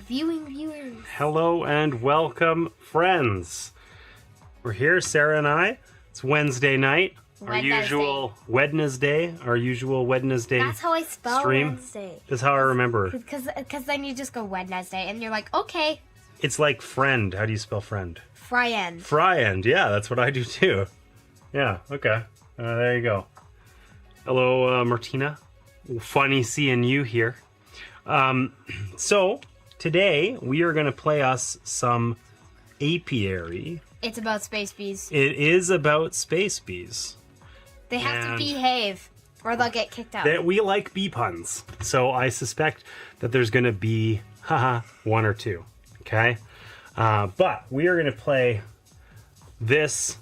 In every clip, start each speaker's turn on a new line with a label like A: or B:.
A: viewing viewers.
B: Hello and welcome, friends. We're here, Sarah and I. It's Wednesday night. Our usual Wednesday.
A: That's how I spell
B: stream.
A: Wednesday.
B: That's how I remember.
A: Because then you just go Wednesday and you're like, okay.
B: It's like friend. How do you spell friend?
A: Fryend.
B: Fryend. Yeah, that's what I do too. Yeah, okay. There you go. Hello, Martina. Funny seeing you here. So, today we are going to play us some Apiary.
A: It's about space bees.
B: It is about space bees.
A: They have to behave or they'll get kicked out.
B: We like bee puns. So I suspect that there's going to be, one or two. Okay? But we are going to play this.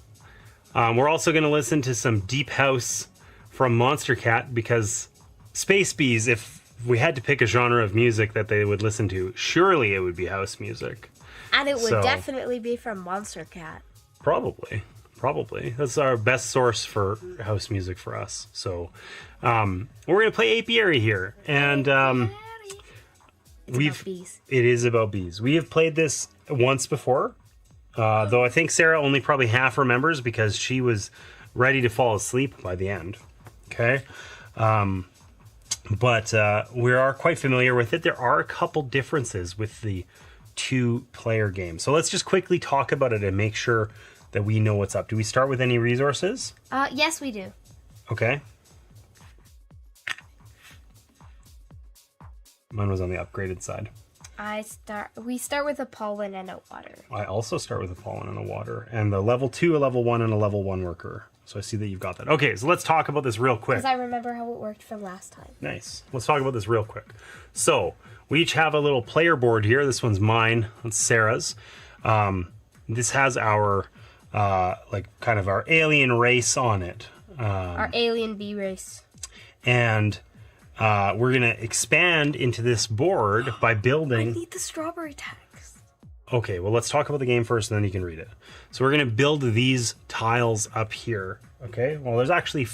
B: We're also going to listen to some Deep House from Monster Cat because space bees, if we had to pick a genre of music that they would listen to, surely it would be house music.
A: And it would definitely be from Monster Cat.
B: Probably. That's our best source for house music for us. So we're going to play Apiary here. And it is about bees. We have played this once before, though I think Sarah only probably half remembers because she was ready to fall asleep by the end. Okay? But we are quite familiar with it. There are a couple differences with the two-player game. So let's just quickly talk about it and make sure that we know what's up. Do we start with any resources?
A: Yes, we do.
B: Okay. Mine was on the upgraded side.
A: We start with a pollen and a water.
B: I also start with a pollen and a water. And the level 2, a level 1, and a level 1 worker. So I see that you've got that. Okay, so let's talk about this real quick.
A: Because I remember how it worked from last time.
B: Nice. Let's talk about this real quick. So, we each have a little player board here. This one's mine. That's Sarah's. This has our, kind of our alien race on it.
A: Our alien bee race.
B: And we're going to expand into this board by building...
A: I need the strawberry text.
B: Okay, well, let's talk about the game first, and then you can read it. So we're going to build these tiles up here, okay? Well, there's actually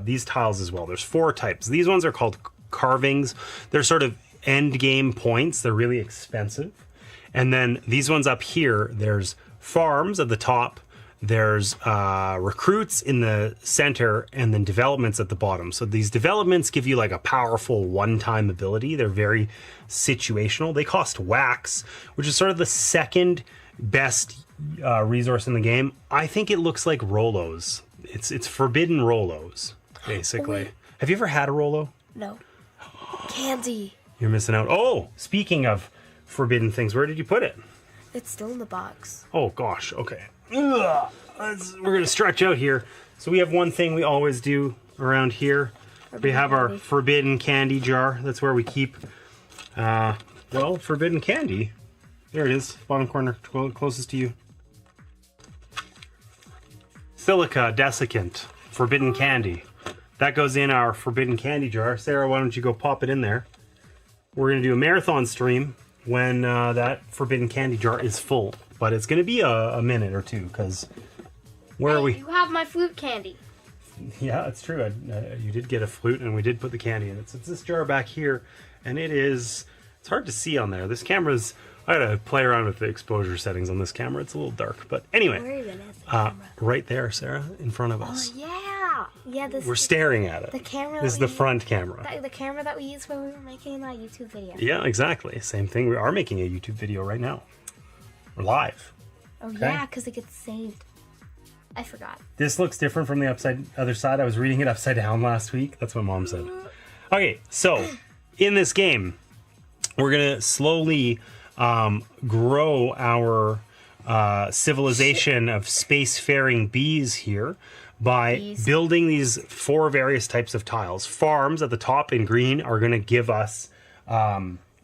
B: these tiles as well. There's 4 types. These ones are called carvings. They're sort of end game points. They're really expensive. And then these ones up here, there's farms at the top. There's recruits in the center, and then developments at the bottom. So these developments give you like a powerful one-time ability. They're very situational. They cost wax, which is sort of the second best resource in the game. I think it looks like Rolos. It's forbidden Rolos, basically. Have you ever had a Rolo?
A: No. Candy. You're
B: missing out. Oh, speaking of forbidden things, where did you put it?
A: It's still in the box.
B: Oh, gosh. Okay. We're going to stretch out here. So we have one thing we always do around here. We have our forbidden candy jar. That's where we keep, forbidden candy. There it is. Bottom corner, closest to you. Silica desiccant. Forbidden candy. That goes in our forbidden candy jar. Sarah, why don't you go pop it in there? We're going to do a marathon stream when that forbidden candy jar is full. But it's going to be a minute or two, because where are we?
A: You have my flute candy.
B: Yeah, it's true. You did get a flute, and we did put the candy in it. So it's this jar back here, and it's hard to see on there. This camera's, I gotta play around with the exposure settings on this camera. It's a little dark, but anyway.
A: Where even is the camera?
B: Right there, Sarah, in front of us.
A: Oh, yeah. Yeah,
B: we're staring at it.
A: The camera.
B: This is the front camera.
A: The camera that we used when we were making that YouTube video.
B: Yeah, exactly. Same thing. We are making a YouTube video right now. We're live.
A: Oh, okay. Yeah, because it gets saved. I forgot.
B: This looks different from the other side. I was reading it upside down last week. That's what Mom said. Okay, so in this game, we're going to slowly grow our civilization of spacefaring bees here by building these 4 various types of tiles. Farms at the top in green are going to give us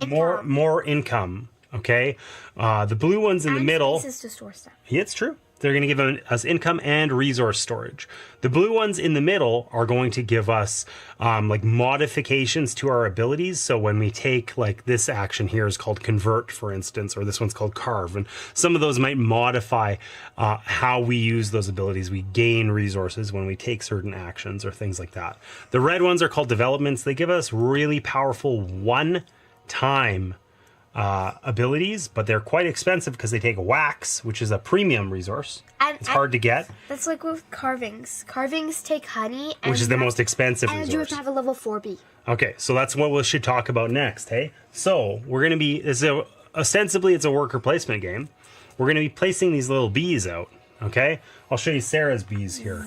B: more income. Okay, the blue ones in the middle.
A: Spaces to store stuff.
B: Yeah, it's true. They're going to give us income and resource storage. The blue ones in the middle are going to give us like modifications to our abilities. So when we take like this action here is called convert, for instance, or this one's called carve. And some of those might modify how we use those abilities. We gain resources when we take certain actions or things like that. The red ones are called developments. They give us really powerful one-time abilities, but they're quite expensive because they take wax, which is a premium resource. It's hard to get.
A: That's like with carvings. Carvings take honey,
B: which is the most expensive resource.
A: And you have to have a level 4 bee.
B: Okay, so that's what we should talk about next, hey? So we're going to be, ostensibly it's a worker placement game. We're going to be placing these little bees out, okay? I'll show you Sarah's bees here.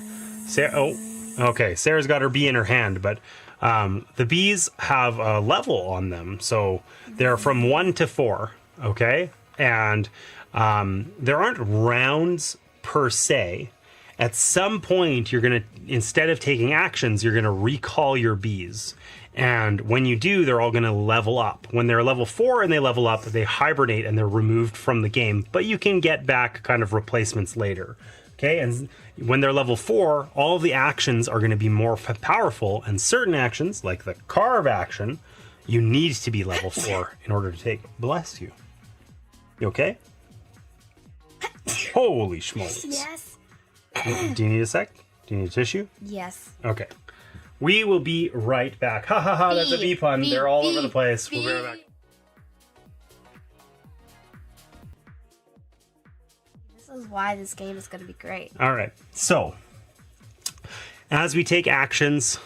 B: Okay, Sarah's got her bee in her hand, but the bees have a level on them. So they're from 1 to 4, okay? And there aren't rounds per se. At some point, you're going to, instead of taking actions, you're going to recall your bees. And when you do, they're all going to level up. When they're level 4 and they level up, they hibernate and they're removed from the game. But you can get back kind of replacements later. Okay, and when they're level 4, all of the actions are going to be more powerful. And certain actions, like the carve action, you need to be level 4 in order to take. Bless you. You okay? Holy schmoles.
A: Yes.
B: Do you need a sec? Do you need a tissue?
A: Yes.
B: Okay. We will be right back. Ha ha ha, that's a bee pun. They're all over the place. We'll be right back.
A: This is why this game is going to be great.
B: All right. So, as we take actions,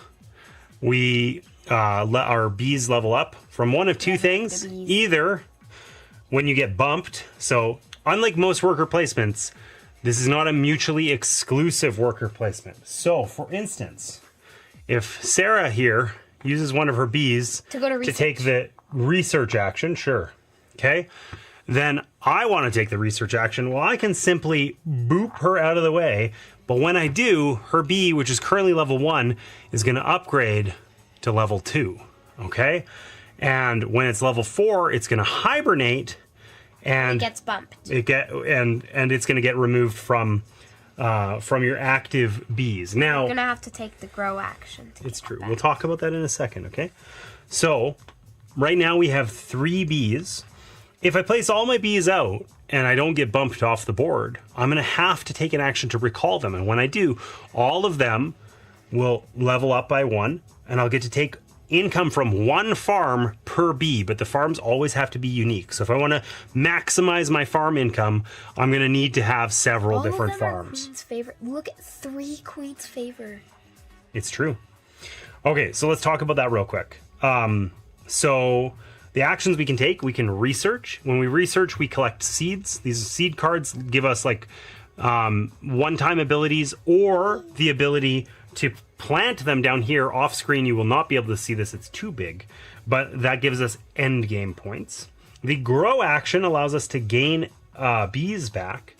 B: we let our bees level up from one of two things. Either when you get bumped, so unlike most worker placements, this is not a mutually exclusive worker placement. So, for instance, if Sarah here uses one of her bees to take the research action, sure, okay, then I want to take the research action. Well, I can simply boop her out of the way, but when I do, her bee, which is currently level 1, is going to upgrade to level 2, okay? And when it's level 4, it's going to hibernate, and
A: it gets bumped.
B: And it's going to get removed from your active bees. Now,
A: you're gonna have to take the grow action.
B: It's true. We'll talk about that in a second, okay? So, right now we have 3 bees. If I place all my bees out and I don't get bumped off the board, I'm gonna have to take an action to recall them. And when I do, all of them will level up by 1, and I'll get to take income from 1 farm per bee, but the farms always have to be unique. So if I want to maximize my farm income, I'm going to need to have several different farms.
A: Queen's favor. Look at 3 Queen's favor.
B: It's true. Okay, so let's talk about that real quick. So the actions we can take, we can research. When we research, we collect seeds. These seed cards give us like one-time abilities or the ability to plant them down here off screen. You will not be able to see this, it's too big, but that gives us end game points. The grow action allows us to gain bees back,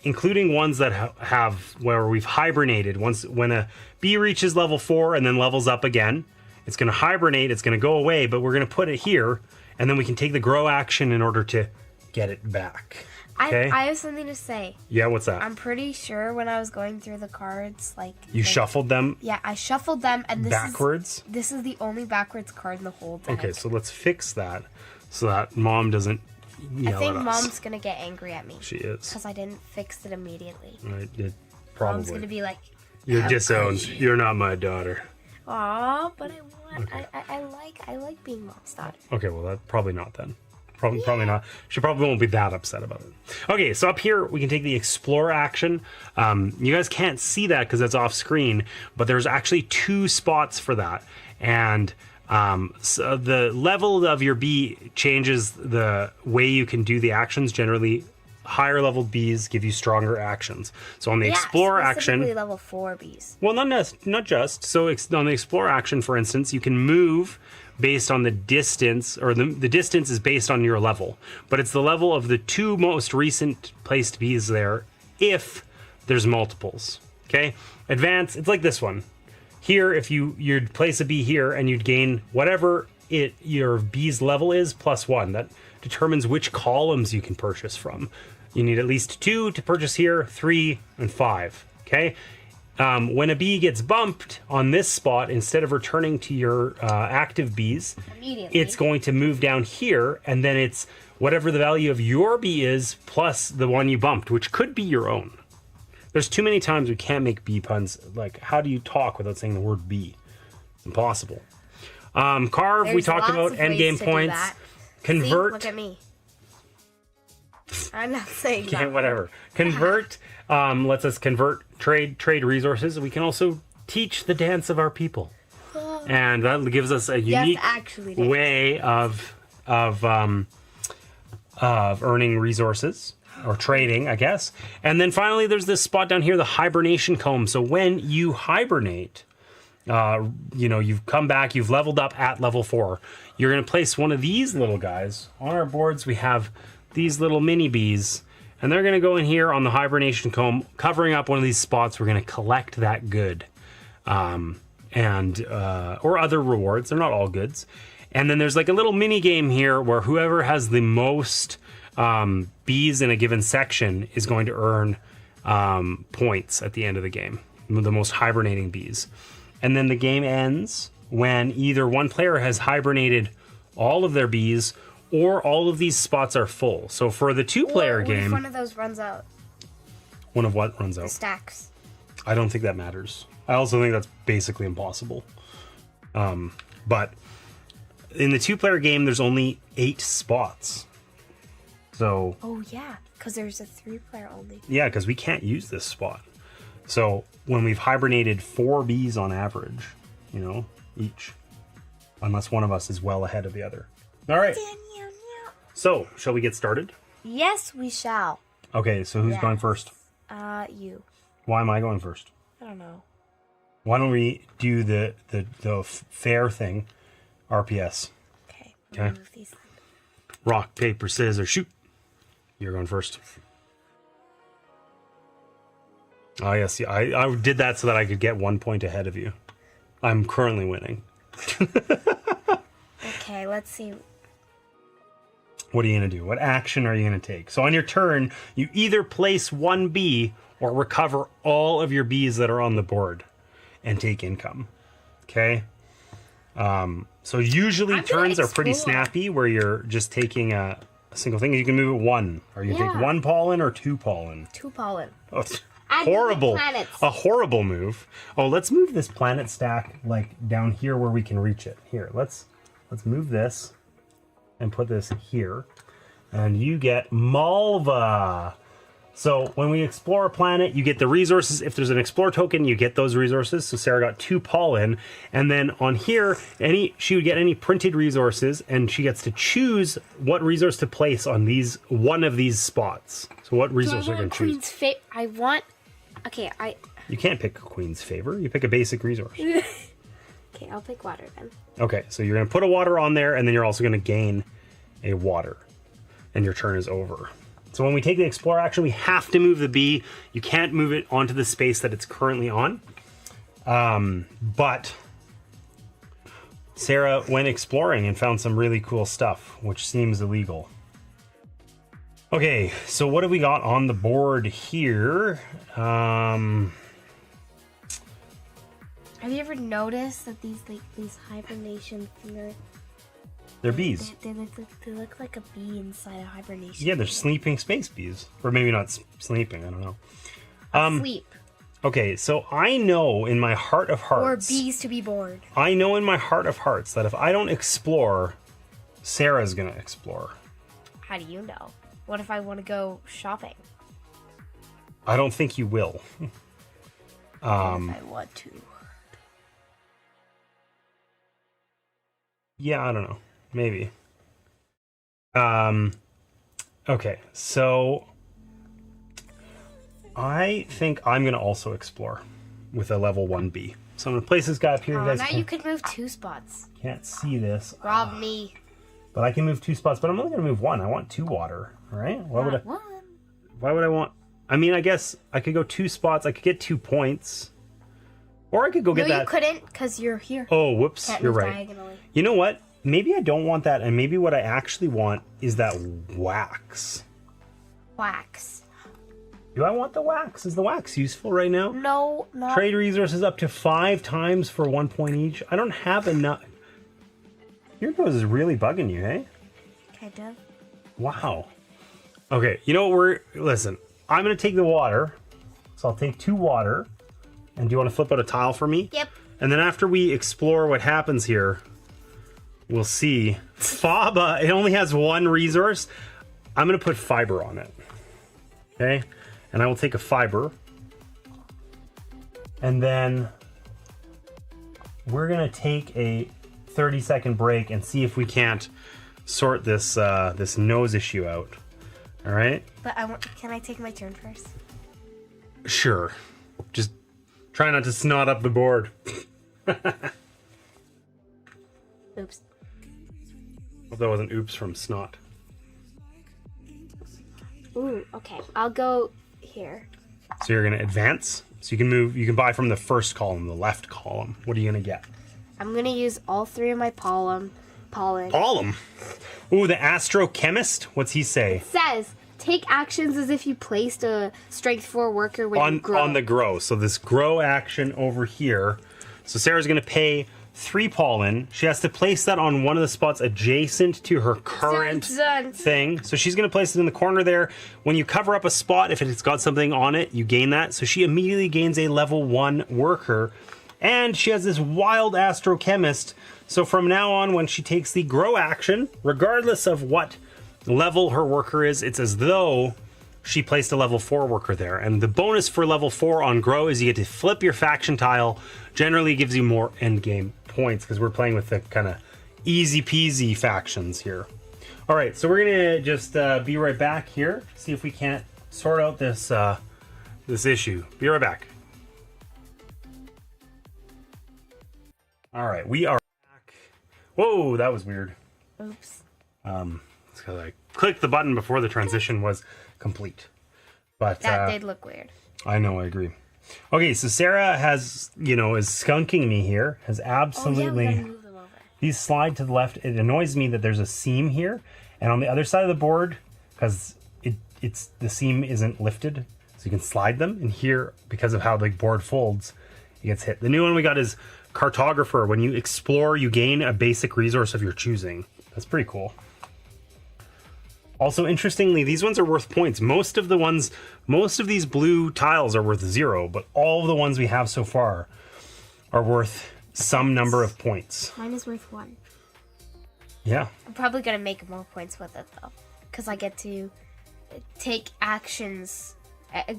B: including ones that have where we've hibernated. When a bee reaches level 4 and then levels up again, it's going to hibernate, it's going to go away, but we're going to put it here, and then we can take the grow action in order to get it back. Okay?
A: I have something to say.
B: Yeah, what's that?
A: I'm pretty sure when I was going through the cards,
B: you shuffled them?
A: Yeah, I shuffled them, and
B: backwards?
A: This is the only backwards card in the whole deck.
B: Okay, so let's fix that so that Mom doesn't yell
A: I think
B: at us.
A: Mom's gonna get angry at me.
B: She is.
A: Because I didn't fix it immediately.
B: Probably.
A: Mom's gonna be like,
B: you're disowned. You're not my daughter.
A: aw, but I like being Mom's daughter.
B: Okay, well, that's probably not then. Probably not. She probably won't be that upset about it. Okay, so up here we can take the explore action. You guys can't see that because it's off screen, but there's actually 2 spots for that. And so the level of your bee changes the way you can do the actions. Generally, higher level bees give you stronger actions. So on the explore action,
A: level 4 bees.
B: Well, not just. So on the explore action, for instance, you can move based on the distance, or the distance is based on your level, but it's the level of the 2 most recent placed bees there if there's multiples. Okay, advance, it's like this one here. If you'd place a bee here and you'd gain whatever your bee's level is plus 1, that determines which columns you can purchase from. You need at least 2 to purchase here, 3 and 5. Okay. When a bee gets bumped on this spot, instead of returning to your active bees, it's going to move down here, and then it's whatever the value of your bee is plus the one you bumped, which could be your own. There's too many times we can't make bee puns. Like, how do you talk without saying the word bee? Impossible. Carve, we talked about end game points. Convert.
A: See? Look at me. I'm not saying
B: Okay,
A: that.
B: whatever. Convert lets us convert trade resources. We can also teach the dance of our people, and that gives us a unique
A: actually,
B: way of earning resources or trading, I guess. And then finally, there's this spot down here, the hibernation comb. So when you hibernate, you've come back, you've leveled up at level 4. You're going to place one of these little guys on our boards. We have these little mini bees, and they're going to go in here on the hibernation comb, covering up one of these spots. We're going to collect that good, or other rewards. They're not all goods. And then there's like a little mini game here where whoever has the most bees in a given section is going to earn points at the end of the game. The most hibernating bees. And then the game ends when either one player has hibernated all of their bees or all of these spots are full. So for the 2-player
A: What
B: game...
A: if one of those runs out?
B: One of what runs out?
A: The stacks.
B: I don't think that matters. I also think that's basically impossible. But in the 2-player game, there's only 8 spots. So...
A: Oh, yeah, because there's a 3-player only.
B: Yeah, because we can't use this spot. So when we've hibernated 4 bees on average, each, unless one of us is well ahead of the other. All right. So, shall we get started?
A: Yes, we shall.
B: Okay, so who's going first?
A: You.
B: Why am I going first?
A: I don't know.
B: Why don't we do the fair thing, RPS?
A: Okay.
B: Okay.
A: Move these.
B: Rock, paper, scissors, shoot. You're going first. Oh, yes. Yeah, I did that so that I could get 1 point ahead of you. I'm currently winning.
A: Okay, let's see.
B: What are you going to do? What action are you going to take? So on your turn, you either place 1 bee or recover all of your bees that are on the board and take income. Okay? So usually turns are pretty snappy where you're just taking a single thing. You can move it 1. Or you take 1 pollen or 2 pollen.
A: 2 pollen.
B: Oh, it's horrible. A horrible move. Oh, let's move this planet stack like down here where we can reach it. Here, let's move this and put this here. And you get Malva. So when we explore a planet, you get the resources. If there's an explore token, you get those resources. So Sarah got 2 pollen. And then on here, she would get any printed resources, and she gets to choose what resource to place on one of these spots. So what resource are you going to choose? You can't pick a queen's favor. You pick a basic resource.
A: Okay, I'll pick water then.
B: Okay, so you're going to put a water on there, and then you're also going to gain a water. And your turn is over. So when we take the explore action, we have to move the bee. You can't move it onto the space that it's currently on. But Sarah went exploring and found some really cool stuff, which seems illegal. Okay, so what have we got on the board here?
A: Have you ever noticed that these hibernation
B: they're bees.
A: They look like a bee inside a hibernation.
B: Yeah, they're sleeping space bees. Or maybe not sleeping, I don't know.
A: Sleep.
B: Okay, so I know in my heart of hearts...
A: Or bees to be bored.
B: I know in my heart of hearts that if I don't explore, Sarah's going to explore.
A: How do you know? What if I want to go shopping?
B: I don't think you will.
A: What if I want to?
B: Yeah, I don't know. Maybe. Okay, so I think I'm going to also explore with a level 1B. So I'm going to place this guy up here.
A: Now you can move 2 spots.
B: Can't see this.
A: Rob me.
B: But I can move 2 spots, but I'm only going to move 1. I want 2 water, all right? Why would I want... I mean, I guess I could go 2 spots. I could get 2 points. Or I could go get that...
A: No, you couldn't, because you're here.
B: Oh, whoops.
A: Can't
B: You're
A: move
B: right.
A: diagonally.
B: You know what? Maybe I don't want that, and maybe what I actually want is that wax.
A: Wax.
B: Do I want the wax? Is the wax useful right now?
A: No, not...
B: Trade resources up to 5 times for 1 point each. I don't have enough... Your nose is really bugging you, hey?
A: Kind of.
B: Wow. Okay, you know what Listen, I'm going to take the water. So I'll take 2 water. And do you want to flip out a tile for me?
A: Yep.
B: And then after we explore what happens here, We'll see. Faba, it only has one resource. I'm going to put fiber on it. Okay? And I will take a fiber. And then we're going to take a 30-second break and see if we can't sort this this nose issue out. All right?
A: But can I take my turn first?
B: Sure. Just try not to snot up the board.
A: Oops.
B: Hope that wasn't oops from snot.
A: Ooh, okay. I'll go here.
B: So you're going to advance. So you can move. You can buy from the first column, the left column. What are you going to get?
A: I'm going to use all 3 of my pollen.
B: Pollen? Ooh, the astrochemist? What's he say?
A: It says, take actions as if you placed a strength 4 worker when you grow.
B: On the grow. So this grow action over here. So Sarah's going to pay 3 pollen. She has to place that on one of the spots adjacent to her current thing. So she's going to place it in the corner there. When you cover up a spot, if it's got something on it, you gain that. So she immediately gains a level 1 worker. And she has this wild astrochemist. So from now on, when she takes the grow action, regardless of what level her worker is, it's as though she placed a level 4 worker there. And the bonus for level 4 on grow is you get to flip your faction tile. Generally gives you more end game points because we're playing with the kind of easy peasy factions here. All right, so we're gonna just be right back here, see if we can't sort out this this issue. Be right back. All right, we are back. Whoa, that was weird.
A: Oops.
B: It's because I clicked the button before the transition was complete. But
A: That did look weird.
B: I know, I agree. Okay, so Sarah has, is skunking me here. Has absolutely.
A: Oh, yeah, we gotta move them over.
B: These slide to the left. It annoys me that there's a seam here, and on the other side of the board, because it's the seam isn't lifted, so you can slide them. And here, because of how the board folds, it gets hit. The new one we got is Cartographer. When you explore, you gain a basic resource of your choosing. That's pretty cool. Also, interestingly, these ones are worth points. Most of these blue tiles are worth 0, but all of the ones we have so far are worth some number of points.
A: Mine is worth 1.
B: Yeah.
A: I'm probably gonna make more points with it though, because I get to take actions.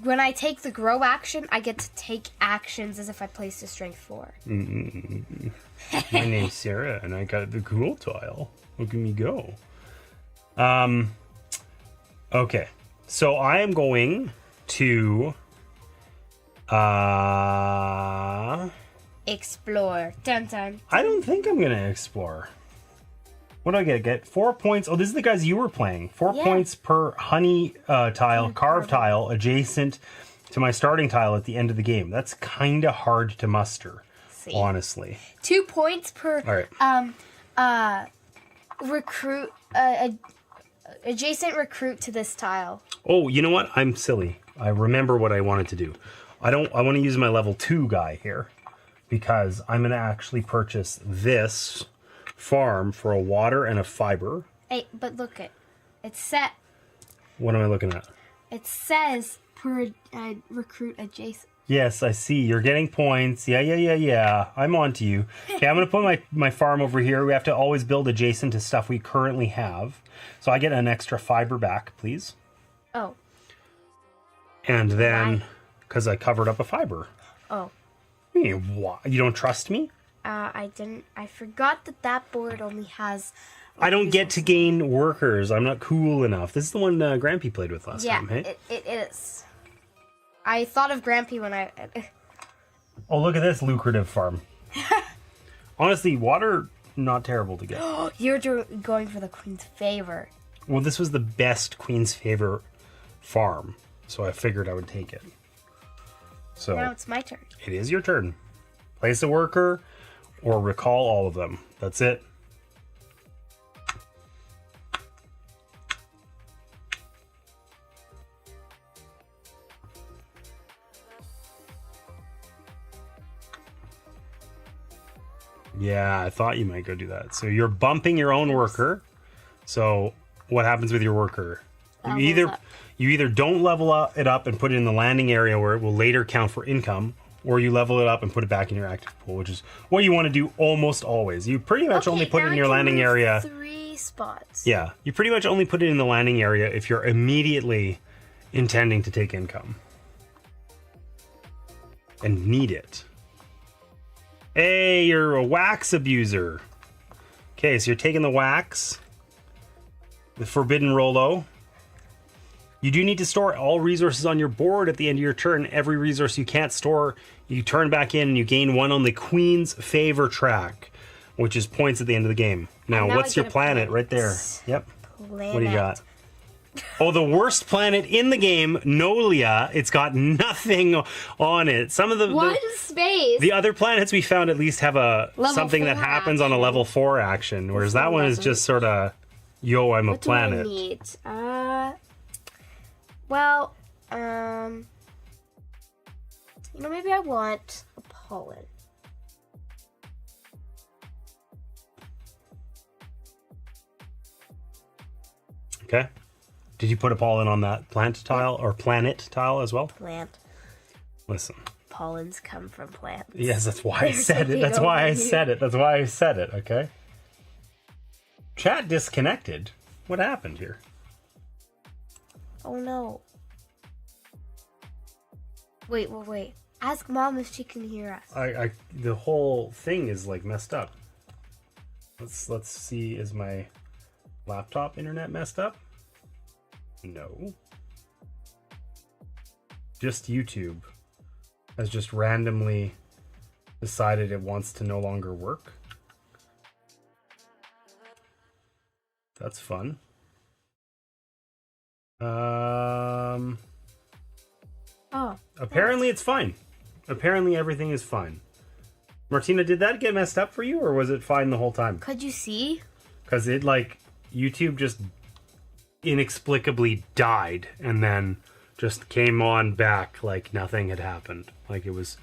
A: When I take the grow action, I get to take actions as if I placed a strength 4.
B: My name's Sarah, and I got the cool tile. Look at me go. Okay, so I am going to
A: Explore. Dun dun.
B: I don't think I'm gonna explore. What do I get? 4 points. Oh, this is the guys you were playing. 4 points per honey tile, carved tile, adjacent to my starting tile at the end of the game. That's kind of hard to muster, honestly.
A: 2 points per recruit. Adjacent recruit to this tile.
B: Oh, you know what? I'm silly. I remember what I wanted to do. I want to use my level 2 guy here because I'm going to actually purchase this farm for a water and a fiber.
A: Hey, but look it's set.
B: What am I looking at?
A: It says per recruit adjacent.
B: Yes, I see. You're getting points. Yeah. I'm on to you. Okay, I'm going to put my farm over here. We have to always build adjacent to stuff we currently have. So I get an extra fiber back, please.
A: Oh.
B: And then, because I covered up a fiber.
A: Oh.
B: You don't trust me?
A: I didn't. I forgot that board only has.
B: I don't get to gain workers. I'm not cool enough. This is the one Grampy played with last time, hey?
A: It is. I thought of Grampy when I...
B: Oh, look at this lucrative farm. Honestly, water, not terrible to get.
A: You're going for the Queen's Favor.
B: Well, this was the best Queen's Favor farm, so I figured I would take it. So
A: now it's my turn.
B: It is your turn. Place a worker or recall all of them. That's it. Yeah, I thought you might go do that. So you're bumping your own worker. So what happens with your worker? You either don't level it up and put it in the landing area where it will later count for income, or you level it up and put it back in your active pool, which is what you want to do almost always. You pretty much only put it in your landing area.
A: 3 spots.
B: Yeah, you pretty much only put it in the landing area if you're immediately intending to take income and need it. Hey, you're a wax abuser. Okay, so you're taking the wax, the forbidden Rolo. You do need to store all resources on your board at the end of your turn. Every resource you can't store, you turn back in and you gain 1 on the Queen's Favor track, which is points at the end of the game. Now what's your planet right there? Yep.
A: Planet.
B: What do you got? Oh, the worst planet in the game, Nolia. It's got nothing on it. Some of
A: One space.
B: the other planets we found at least have a
A: Level
B: something that
A: 4
B: happens on a
A: action.
B: level 4 action, whereas that one is just sort of, yo, I'm a
A: What do I
B: planet.
A: need? Well, maybe I want a pollen.
B: Okay. Did you put a pollen on that plant tile or planet tile as well?
A: Plant.
B: Listen.
A: Pollens come from plants.
B: Yes, that's why I said it.
A: something
B: That's why I
A: over here.
B: said it. That's why I said it, okay? Chat disconnected. What happened here?
A: Oh no. Wait. Ask Mom if she can hear us.
B: The whole thing is like messed up. Let's see, is my laptop internet messed up? No. Just YouTube has just randomly decided it wants to no longer work. That's fun.
A: Oh.
B: Apparently it's fine. Apparently everything is fine. Martina, did that get messed up for you, or was it fine the whole time?
A: Could you see?
B: Because it, like, YouTube just inexplicably died and then just came on back like nothing had happened. Like it was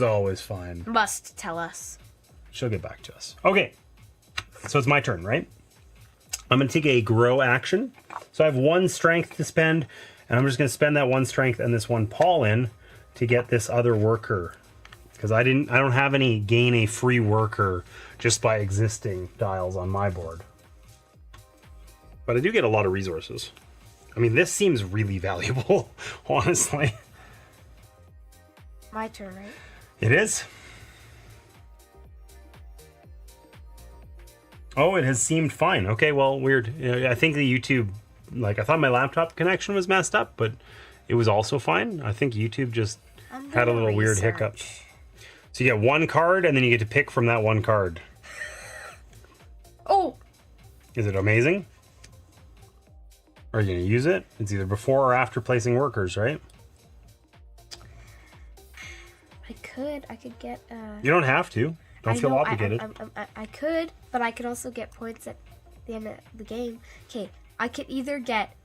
B: always fine.
A: Must tell us.
B: She'll get back to us. Okay. So it's my turn, right? I'm going to take a grow action. So I have 1 strength to spend, and I'm just going to spend that 1 strength and this 1 pollen to get this other worker. Because I don't have any gain a free worker just by existing dials on my board. But I do get a lot of resources. I mean, this seems really valuable, honestly.
A: My turn, right?
B: It is. Oh, it has seemed fine. Okay, well, weird. I think the YouTube, I thought my laptop connection was messed up, but it was also fine. I think YouTube just had a little weird hiccup. So you get 1 card, and then you get to pick from that 1 card.
A: Oh!
B: Is it amazing? Are you going to use it? It's either before or after placing workers, right?
A: I could get,
B: You don't have to. Don't feel obligated.
A: I could, but I could also get points at the end of the game. Okay, I could either get...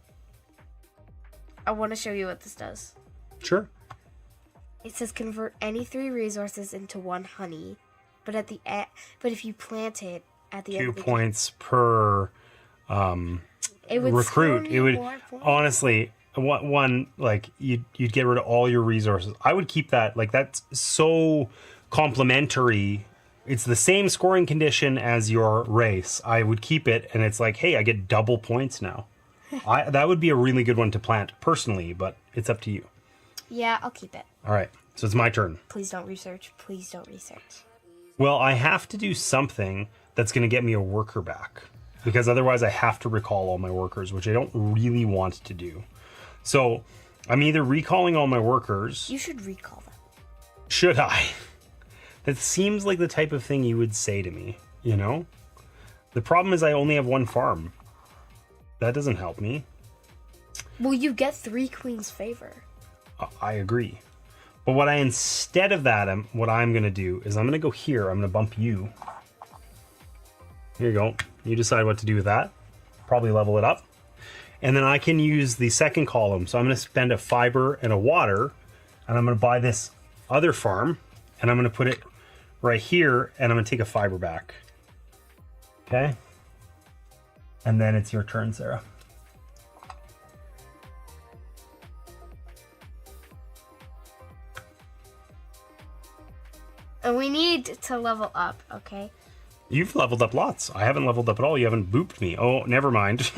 A: I want to show you what this does.
B: Sure.
A: It says convert any 3 resources into 1 honey, but at the but if you plant it at the end
B: 2
A: of the
B: points per
A: it would
B: recruit.
A: spawn
B: It would
A: you more points.
B: honestly one like you'd get rid of all your resources. I would keep that. Like that's so complementary. It's the same scoring condition as your race. I would keep it, and it's like, hey, I get double points now. That would be a really good one to plant personally, but it's up to you.
A: Yeah, I'll keep it.
B: All right, so it's my turn.
A: Please don't research. Please don't research.
B: Well, I have to do something that's going to get me a worker back, because otherwise I have to recall all my workers, which I don't really want to do. So I'm either recalling all my workers.
A: You should recall them.
B: Should I? That seems like the type of thing you would say to me, you know? The problem is I only have 1 farm. That doesn't help me.
A: Well, you get 3 Queen's Favor.
B: I agree. But what instead of that, what I'm going to do is I'm going to go here. I'm going to bump you. Here you go. You decide what to do with that. Probably level it up. And then I can use the second column. So I'm going to spend a fiber and a water. And I'm going to buy this other farm. And I'm going to put it right here. And I'm going to take a fiber back. Okay? And then it's your turn, Sarah.
A: we need to level up, okay?
B: You've leveled up lots. I haven't leveled up at all. You haven't booped me. Oh, never mind.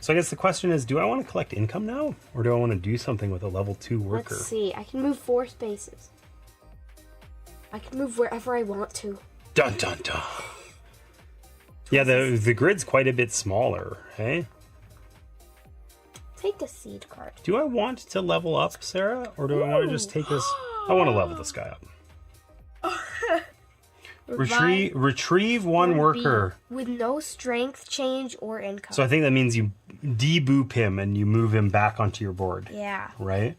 B: So I guess the question is, do I want to collect income now? Or do I want to do something with a level 2 worker?
A: Let's see. I can move 4 spaces. I can move wherever I want to.
B: Dun dun dun. Yeah, the grid's quite a bit smaller, hey?
A: Take a seed card.
B: Do I want to level up, Sarah? Or do I want to just take this? I want to level this guy up. Retrieve one worker.
A: With no strength change or income.
B: So I think that means you deboop him and you move him back onto your board.
A: Yeah.
B: Right?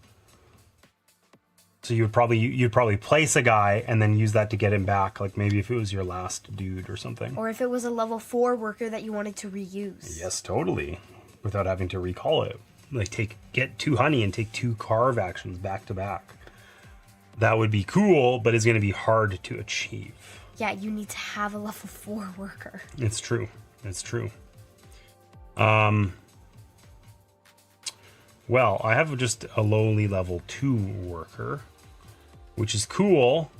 B: So you'd probably place a guy and then use that to get him back, like maybe if it was your last dude or something.
A: Or if it was a level 4 worker that you wanted to reuse.
B: Yes, totally. Without having to recall it. Like get 2 honey and take 2 carve actions back to back. That would be cool, but it's going to be hard to achieve.
A: Yeah, you need to have a level 4 worker.
B: It's true. It's true. Well, I have just a lowly level 2 worker, which is cool,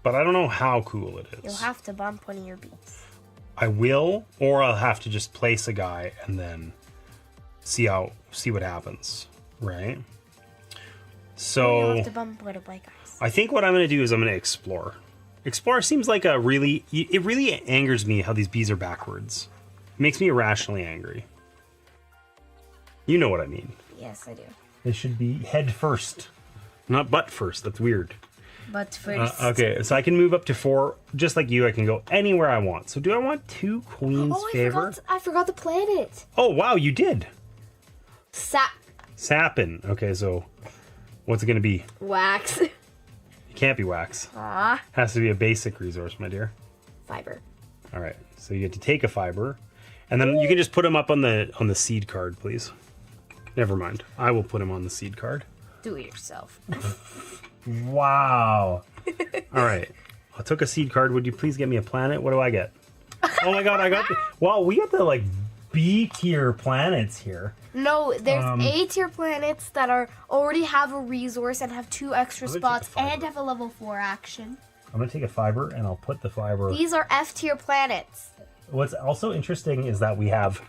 B: but I don't know how cool it is.
A: You'll have to bump one of your beats.
B: I will, or I'll have to just place a guy and then see what happens, right? So
A: You'll have to bump one of my guys.
B: I think what I'm going to do is I'm going to explore. Explore seems like it really angers me how these bees are backwards. It makes me irrationally angry. You know what I mean.
A: Yes, I do.
B: They should be head first, not butt first. That's weird.
A: But first.
B: Okay, so I can move up to 4, just like you. I can go anywhere I want. So do I want 2 queens favor?
A: I forgot the planet.
B: Oh, wow, you did.
A: Sapin.
B: Okay, so what's it going to be?
A: Wax.
B: It can't be wax. Has to be a basic resource, my dear.
A: Fiber.
B: All right, so you get to take a fiber, and then you can just put him up on the seed card, please. Never mind. I will put him on the seed card.
A: Do it yourself.
B: Wow. All right. I took a seed card. Would you please get me a planet? What do I get? Oh my god, I got the... Wow, we got the, like, B-tier planets here.
A: No, there's A-tier planets that already have a resource and have 2 extra spots and have a level 4 action.
B: I'm going to take a fiber, and I'll put the fiber...
A: These are F-tier planets.
B: What's also interesting is that we have...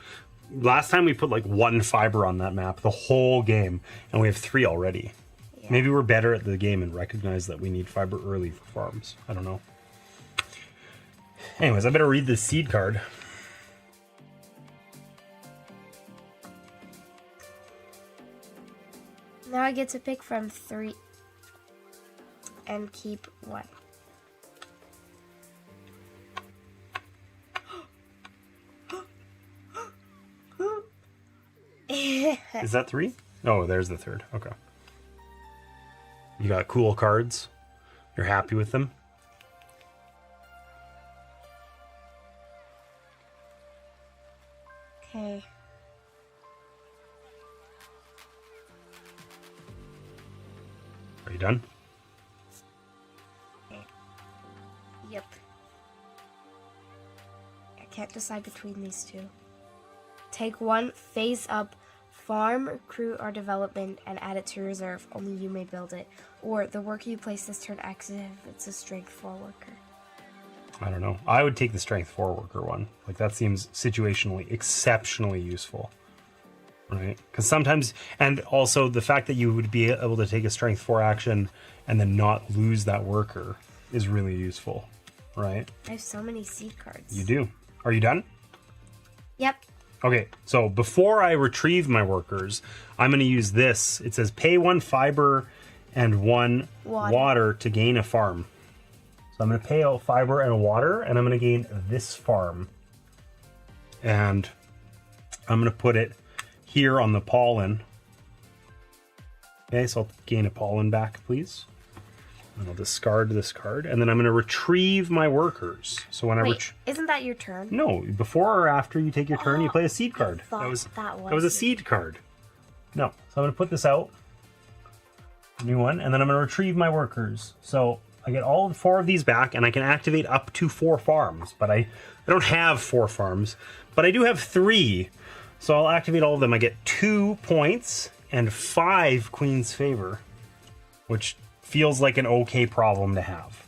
B: Last time we put, like, 1 fiber on that map, the whole game, and we have 3 already. Yeah. Maybe we're better at the game and recognize that we need fiber early for farms. I don't know. Anyways, I better read this seed card.
A: Now I get to pick from 3 and keep 1.
B: Is that 3? Oh, there's the 3rd. Okay. You got cool cards. You're happy with them.
A: Okay.
B: Are you done?
A: Yep. I can't decide between these 2. Take 1 phase up, farm, crew, or development, and add it to reserve. Only you may build it. Or the worker you place this turn active if it's a strength 4 worker.
B: I don't know. I would take the strength 4 worker one. Like, that seems situationally exceptionally useful. Right? Because sometimes, and also the fact that you would be able to take a strength 4 action and then not lose that worker is really useful. Right?
A: I have so many seed cards.
B: You do. Are you done?
A: Yep.
B: Okay, so before I retrieve my workers, I'm going to use this. It says pay 1 fiber and 1 water to gain a farm. So I'm going to pay a fiber and a water, and I'm going to gain this farm. And I'm going to put it here on the pollen. Okay, so I'll gain a pollen back, please. And I'll discard this card, and then I'm going to retrieve my workers. So when
A: isn't that your turn?
B: No, before or after you take your turn, you play a seed card. That was a seed card. No, so I'm going to put this out, new one, and then I'm going to retrieve my workers. So I get all 4 of these back, and I can activate up to 4 farms. But I don't have 4 farms, but I do have 3. So I'll activate all of them. I get 2 points and 5 Queen's Favor, which feels like an okay problem to have.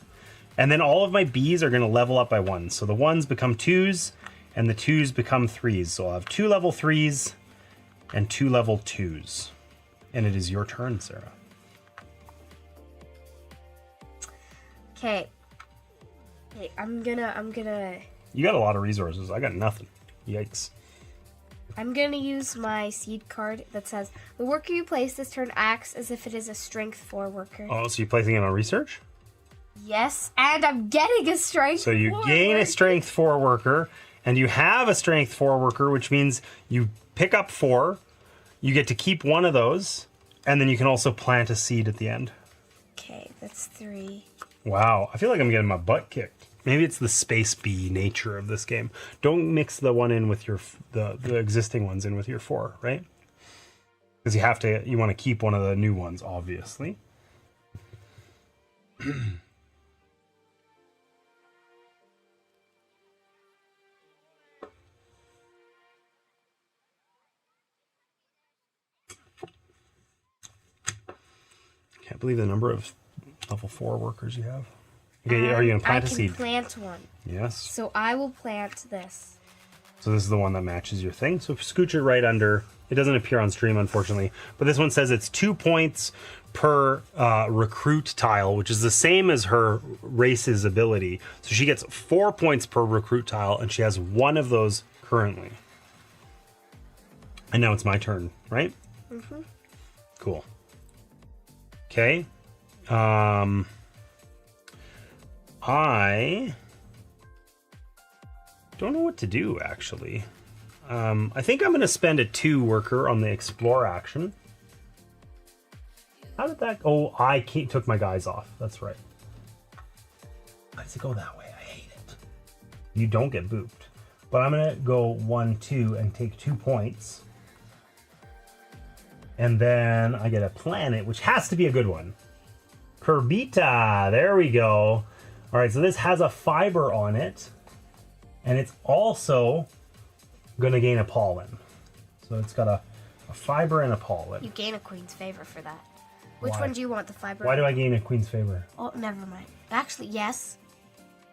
B: And then all of my bees are going to level up by 1. So the 1s become 2s, and the 2s become 3s. So I'll have 2 level 3s and 2 level 2s. And it is your turn, Sarah.
A: Okay. Okay, I'm gonna...
B: You got a lot of resources. I got nothing. Yikes.
A: I'm gonna use my seed card that says, the worker you place this turn acts as if it is a strength 4 worker.
B: Oh, so you're placing it on research?
A: Yes, and I'm getting a strength 4
B: So you gain
A: worker.
B: a strength 4 worker, and you have a strength 4 worker, which means you pick up 4, you get to keep 1 of those, and then you can also plant a seed at the end.
A: Okay, that's 3.
B: Wow, I feel like I'm getting my butt kicked. Maybe it's the space bee nature of this game. Don't mix the one in with your the existing ones in with your 4, right? Because you want to keep one of the new ones, obviously. Can't believe the number of level 4 workers you have. Okay, are you going to plant a seed?
A: I can plant one.
B: Yes.
A: So I will plant this.
B: So this is the one that matches your thing. So scooch it right under. It doesn't appear on stream, unfortunately. But this one says it's 2 points per recruit tile, which is the same as her race's ability. So she gets 4 points per recruit tile, and she has 1 of those currently. And now it's my turn, right?
A: Mm-hmm.
B: Cool. Okay. I don't know what to do, actually. I think I'm going to spend a 2 worker on the explore action. How did that... Oh, I took my guys off. That's right. Why does it go that way? I hate it. You don't get booped. But I'm going to go 1, 2 and take 2 points. And then I get a planet, which has to be a good one. Kerbita. There we go. All right, so this has a fiber on it. And it's also going to gain a pollen. So it's got a fiber and a pollen.
A: You gain a queen's favor for that. Which
B: Why?
A: one do you want the fiber?
B: Why do I gain a queen's favor?
A: Oh, never mind. Actually, yes.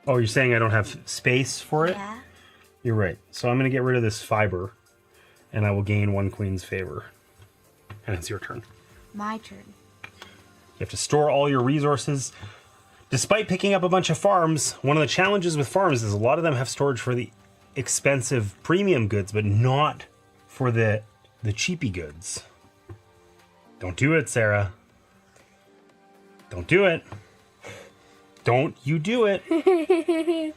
B: Oh, you're saying I don't have space for it?
A: Yeah.
B: You're right. So I'm going to get rid of this fiber, and I will gain 1 queen's favor. And it's your turn.
A: My turn.
B: You have to store all your resources. Despite picking up a bunch of farms, one of the challenges with farms is a lot of them have storage for the expensive premium goods, but not for the cheapy goods. Don't do it, Sarah. Don't do it. Don't you do it.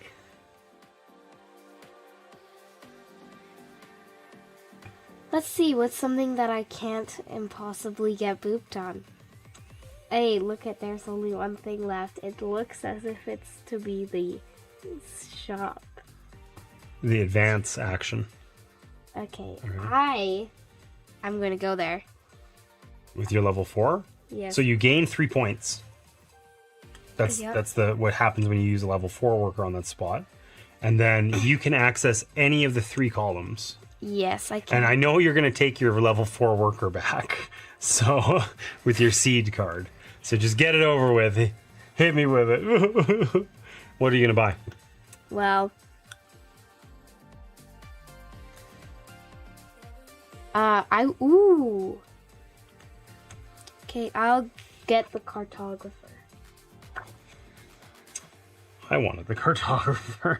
A: Let's see, what's something that I can't impossibly get booped on? Hey, look at, there's only one thing left. It looks as if it's to be the shop.
B: The advance action.
A: Okay,
B: Mm-hmm.
A: I'm going to go there.
B: With your level 4?
A: Yes.
B: So you gain 3 points. That's
A: Yep.
B: that's what happens when you use a level 4 worker on that spot. And then you can access any of the 3 columns.
A: Yes, I can.
B: And I know you're going to take your level 4 worker back. So, with your seed card. So just get it over with. Hit me with it. What are you going to buy?
A: Well, ooh. Okay, I'll get the cartographer.
B: I wanted the cartographer.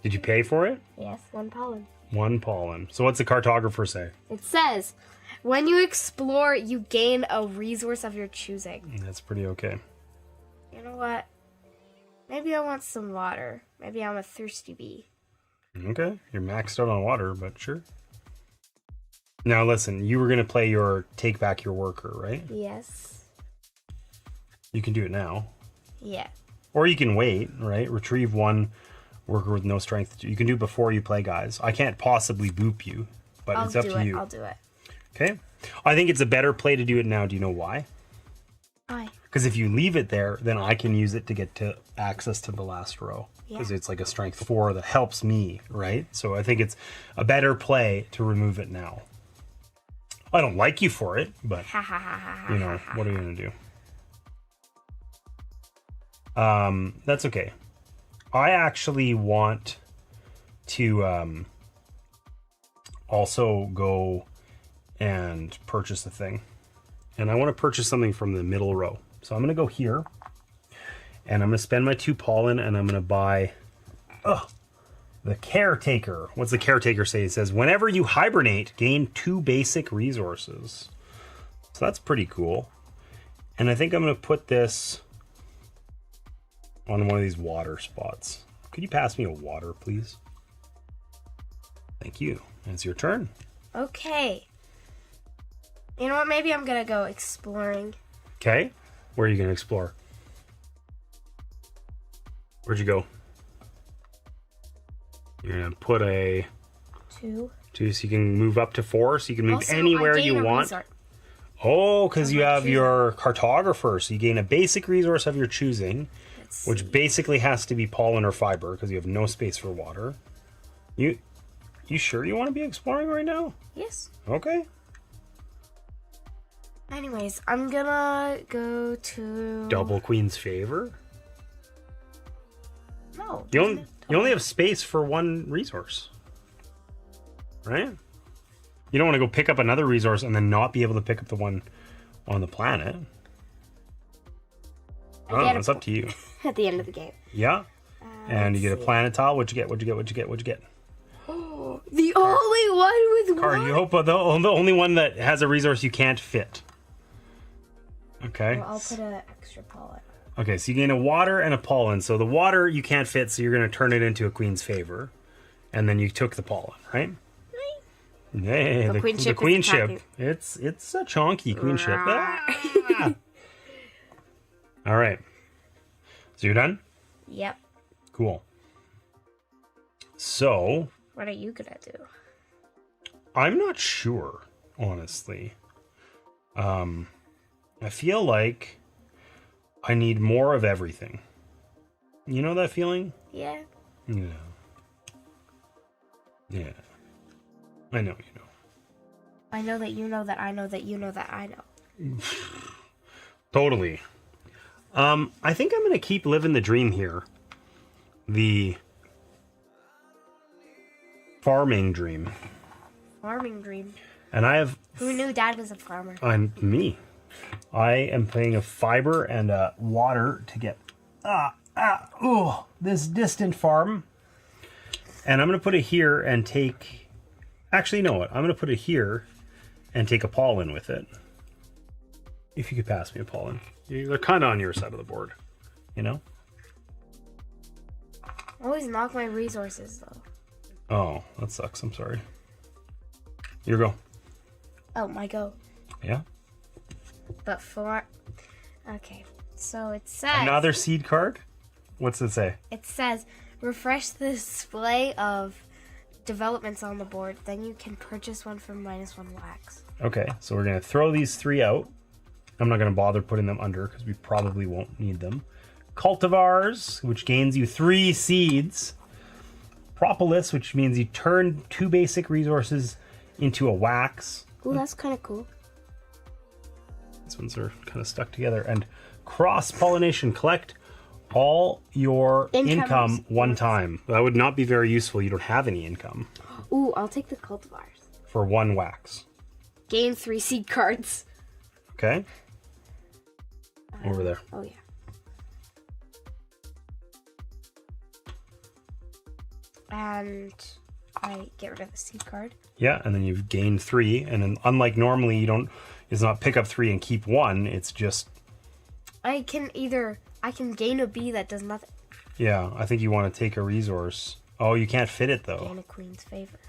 B: Did you pay for it?
A: Yes, 1 pollen.
B: 1 pollen. So what's the cartographer say?
A: It says, when you explore, you gain a resource of your choosing.
B: That's pretty okay.
A: You know what? Maybe I want some water. Maybe I'm a thirsty bee.
B: Okay, you're maxed out on water, but sure. Now listen, you were going to play your take back your worker, right?
A: Yes.
B: You can do it now.
A: Yeah.
B: Or you can wait, right? Retrieve 1 worker with no strength. You can do it before you play, guys. I can't possibly boop you, but it's up to you.
A: I'll do it.
B: Okay? I think it's a better play to do it now. Do you know why?
A: Why?
B: Because if you leave it there, then I can use it to get to access to the last row. Because it's like a strength 4 that helps me, right? So I think it's a better play to remove it now. I don't like you for it, but
A: Ha ha ha ha ha.
B: you know, what are you gonna do? That's okay. I actually want to also go and purchase a thing. And I want to purchase something from the middle row. So I'm going to go here. And I'm going to spend my 2 pollen and I'm going to buy the caretaker. What's the caretaker say? It says, whenever you hibernate, gain 2 basic resources. So that's pretty cool. And I think I'm going to put this on one of these water spots. Could you pass me a water, please? Thank you. It's your turn.
A: Okay. You know what? Maybe I'm gonna go exploring.
B: Okay. Where are you going to explore? Where'd you go? You're going to put a
A: 2.
B: 2 so you can move up to 4, so you can move
A: Also,
B: anywhere
A: I gain
B: you
A: a
B: want.
A: resort.
B: Oh, because you
A: my
B: have
A: choosing.
B: your cartographer, so you gain a basic resource of your choosing,
A: Let's
B: which
A: see.
B: basically has to be pollen or fiber because you have no space for water. You sure you want to be exploring right now?
A: Yes.
B: Okay.
A: Anyways, I'm gonna go to
B: Double Queen's favor.
A: No.
B: You only have space for 1 resource, right? You don't want to go pick up another resource and then not be able to pick up the one on the planet. Oh,
A: get a
B: it's up to you.
A: at the end of the game.
B: Yeah. And you get a
A: see.
B: planet tile. What'd you get? What'd you get? What'd you get? What'd you get?
A: The only one with
B: Card.
A: one.
B: You hope the only one that has a resource you can't fit. Okay.
A: Well, I'll put an extra pollen.
B: Okay, so you gain a water and a pollen. So the water you can't fit, so you're going to turn it into a queen's favor. And then you took the pollen, right? Hey, the
A: queen ship is
B: queenship.
A: attacking.
B: It's a chonky queenship. Ah! All right. So you're done?
A: Yep.
B: Cool. So,
A: What are you gonna do?
B: I'm not sure, honestly. I feel like I need more of everything. You know that feeling?
A: Yeah.
B: Yeah. Yeah. I know you know.
A: I know that you know that I know that you know that I know.
B: Totally. I think I'm gonna keep living the dream here. The farming dream.
A: Farming dream.
B: And I have
A: Who knew Dad was a farmer?
B: me. I am playing a fiber and a water to get this distant farm. And I'm gonna put it here and take. Actually, you know what? I'm gonna put it here and take a pollen with it. If you could pass me a pollen, they're kind of on your side of the board, you know.
A: Always knock my resources though.
B: Oh, that sucks. I'm sorry. Here we go.
A: Oh, my go.
B: Yeah.
A: But for okay, so it says
B: Another seed card. What's it say?
A: It says refresh the display of developments on the board. Then you can purchase one for -1 wax.
B: Okay, so we're gonna throw these 3 out. I'm not gonna bother putting them under because we probably won't need them. Cultivars, which gains you 3 seeds. Propolis, which means you turn 2 basic resources into a wax.
A: Ooh, that's kind of cool.
B: These ones are kind of stuck together. And cross-pollination. Collect all your income one time. That would not be very useful. You don't have any income
A: Ooh, I'll take the cultivars.
B: for 1 wax.
A: Gain 3 seed cards.
B: Okay? Over there.
A: Oh yeah. And I get rid of the seed card.
B: Yeah, and then you've gained 3, and then unlike normally, you don't. It's not pick up 3 and keep 1. It's just.
A: I can gain a bee that does nothing.
B: Yeah, I think you want to take a resource. Oh, you can't fit it though.
A: Gain a queen's favor.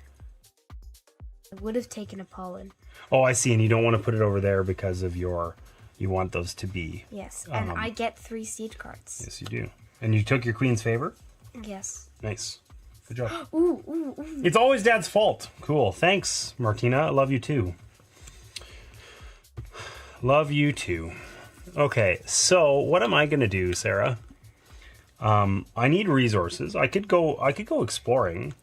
A: I would have taken a pollen.
B: Oh, I see, and you don't want to put it over there because of your. You want those to be.
A: Yes, and I get 3 seed cards.
B: Yes, you do. And you took your queen's favor.
A: Yes.
B: Nice. Good job.
A: Ooh, ooh, ooh.
B: It's always Dad's fault. Cool. Thanks, Martina. I love you too. Love you too. Okay, so what am I gonna do, Sarah? I need resources. I could go exploring.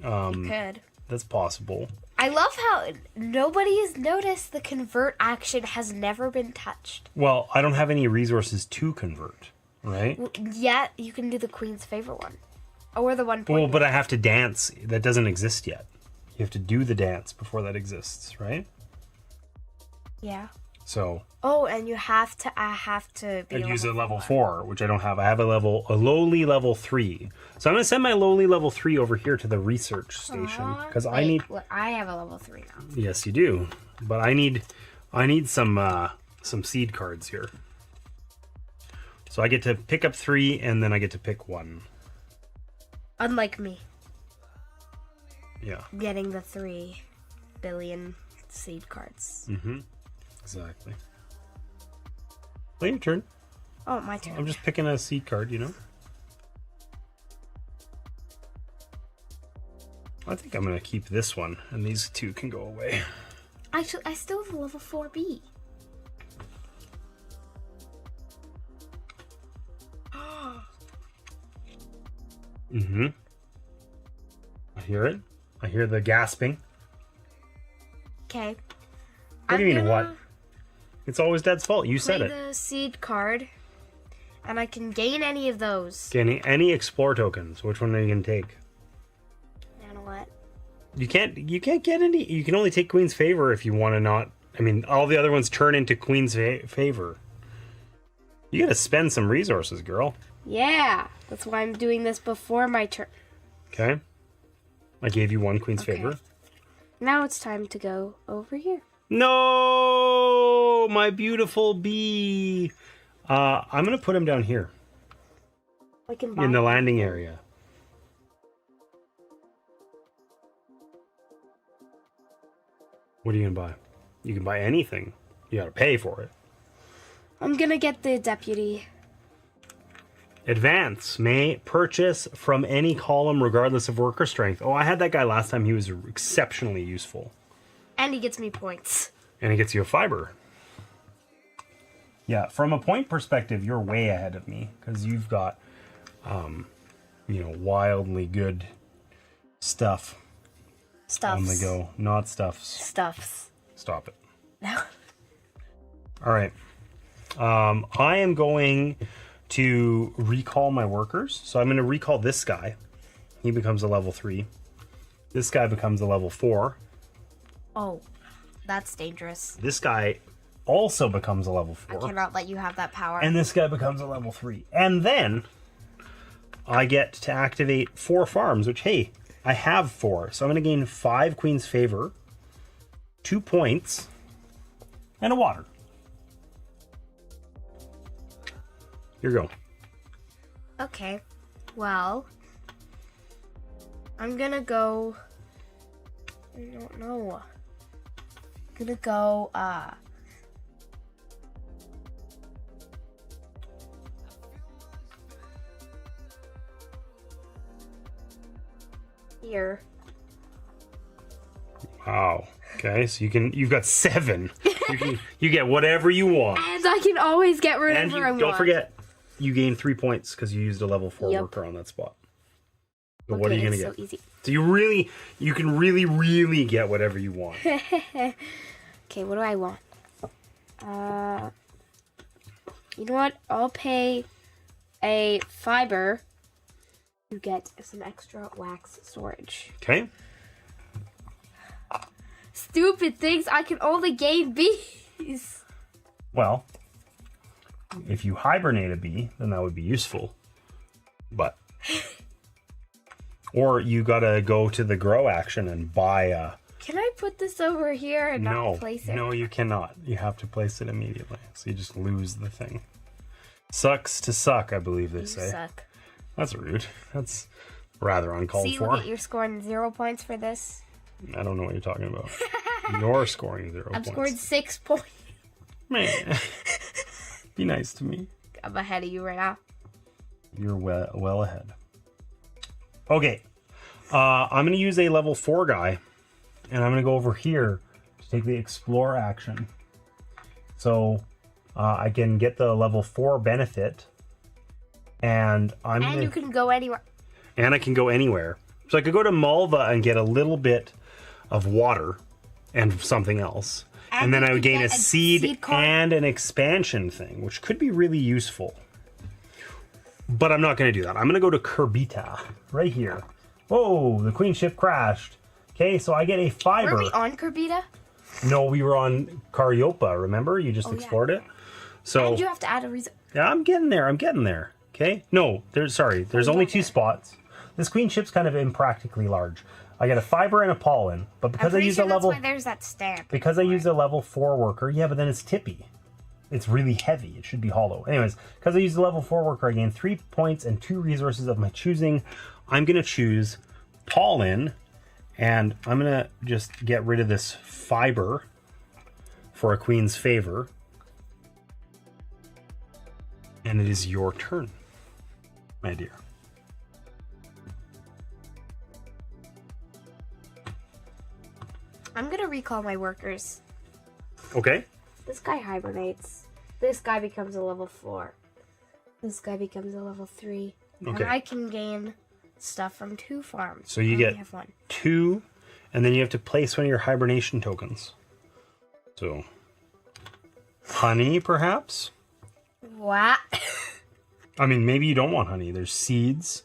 A: You could.
B: That's possible.
A: I love how nobody has noticed the convert action has never been touched.
B: Well, I don't have any resources to convert, right?
A: Yet you can do the queen's favorite one. Or the 1 point.
B: Well, but I have to dance. That doesn't exist yet. You have to do the dance before that exists, right?
A: Yeah.
B: So.
A: Oh, and I have to be
B: I'd use a level 4, which I don't have. I have a lowly level 3. So I'm going to send my lowly level 3 over here to the research station because I need.
A: Well, I have a level 3 now.
B: Yes, you do. But I need some seed cards here. So I get to pick up 3 and then I get to pick 1.
A: Unlike me.
B: Yeah.
A: Getting the 3 billion seed cards.
B: Mm-hmm. Exactly. Play your turn.
A: Oh, my turn.
B: I'm just picking a seed card, you know? I think I'm going to keep this one, and these 2 can go away.
A: Actually, I still have a level 4B.
B: Mm-hmm. I hear it. I hear the gasping.
A: Okay.
B: What do you mean, what? It's always Dad's fault. You said it.
A: Play the seed card, and I can gain any of those.
B: Getting any explore tokens. Which one are you going to take?
A: You know what?
B: You can't get any. You can only take Queen's Favor if you want to not. I mean, all the other ones turn into Queen's Favor. You got to spend some resources, girl.
A: Yeah. That's why I'm doing this before my turn.
B: Okay. I gave you 1 Queen's Favor.
A: Now it's time to go over here.
B: No, my beautiful bee. I'm going to put him down here.
A: I can buy
B: In the landing area. What are you going to buy? You can buy anything. You got to pay for it.
A: I'm going to get the deputy.
B: Advance may purchase from any column regardless of worker strength. Oh, I had that guy last time. He was exceptionally useful.
A: And he gets me points.
B: And it gets you a fiber. Yeah, from a point perspective, you're way ahead of me because you've got, wildly good stuff
A: Stuffs.
B: on the go. Not stuffs.
A: Stuffs.
B: Stop it.
A: No.
B: All right. I am going to recall my workers. So I'm going to recall this guy. He becomes a level 3. This guy becomes a level 4.
A: Oh, that's dangerous.
B: This guy also becomes a level 4.
A: I cannot let you have that power.
B: And this guy becomes a level 3. And then I get to activate 4 farms, which, hey, I have 4. So I'm going to gain 5 Queen's Favor, 2 points, and a water. Here you go.
A: Okay. Well, I'm gonna go. I don't know. I'm gonna go. Here.
B: Wow. Okay, so you've got 7. You get whatever you want.
A: And I can always get rid
B: And
A: of her.
B: don't forget, you gain 3 points because you used a level 4
A: Yep.
B: worker on that spot. So what are you gonna get?
A: So easy.
B: So you can really get whatever you want.
A: Okay, what do I want? You know what? I'll pay a fiber to get some extra wax storage.
B: Okay.
A: Stupid things, I can only gain bees.
B: Well, if you hibernate a bee, then that would be useful. But or you gotta go to the grow action and buy a.
A: Can I put this over here and not place it?
B: No, you cannot. You have to place it immediately. So you just lose the thing. Sucks to suck, I believe they say.
A: Suck.
B: That's rude. That's rather uncalled
A: See,
B: for.
A: look at you're scoring 0 points for this.
B: I don't know what you're talking about. You're scoring 0
A: I'm
B: points.
A: scoring 6 points.
B: Man, be nice to me.
A: I'm ahead of you right now.
B: You're well ahead. Okay, I'm going to use a level 4 guy, and I'm going to go over here to take the explore action. So I can get the level 4 benefit, and
A: you can go anywhere.
B: And I can go anywhere. So I could go to Malva and get a little bit of water and something else. And then
A: you
B: I would
A: could
B: gain a
A: get
B: seed
A: card.
B: and an expansion thing, which could be really useful. But I'm not going to do that. I'm going to go to Kerbita, right here. Oh, the queen ship crashed. Okay, so I get a fiber.
A: Were we on Kerbita?
B: No, we were on Cariopa, remember? You just explored it. So
A: And you have to add a reason.
B: yeah, I'm getting there. Okay? No, there's only 2 spots. This queen ship's kind of impractically large. I get a fiber and a pollen, but because I use a level
A: that's why there's that stamp.
B: because I use a level 4 worker, yeah, but then it's tippy. It's really heavy. It should be hollow. Anyways, because I use a level 4 worker, I gain 3 points and 2 resources of my choosing. I'm going to choose pollen, and I'm going to just get rid of this fiber for a queen's favor. And it is your turn, my dear.
A: I'm gonna recall my workers.
B: Okay.
A: This guy hibernates. This guy becomes a level 4. This guy becomes a level 3.
B: Okay.
A: And I can gain stuff from 2 farms.
B: So you
A: I only
B: get
A: have 1.
B: 2, and then you have to place one of your hibernation tokens. So, honey, perhaps?
A: What?
B: I mean, maybe you don't want honey. There's seeds.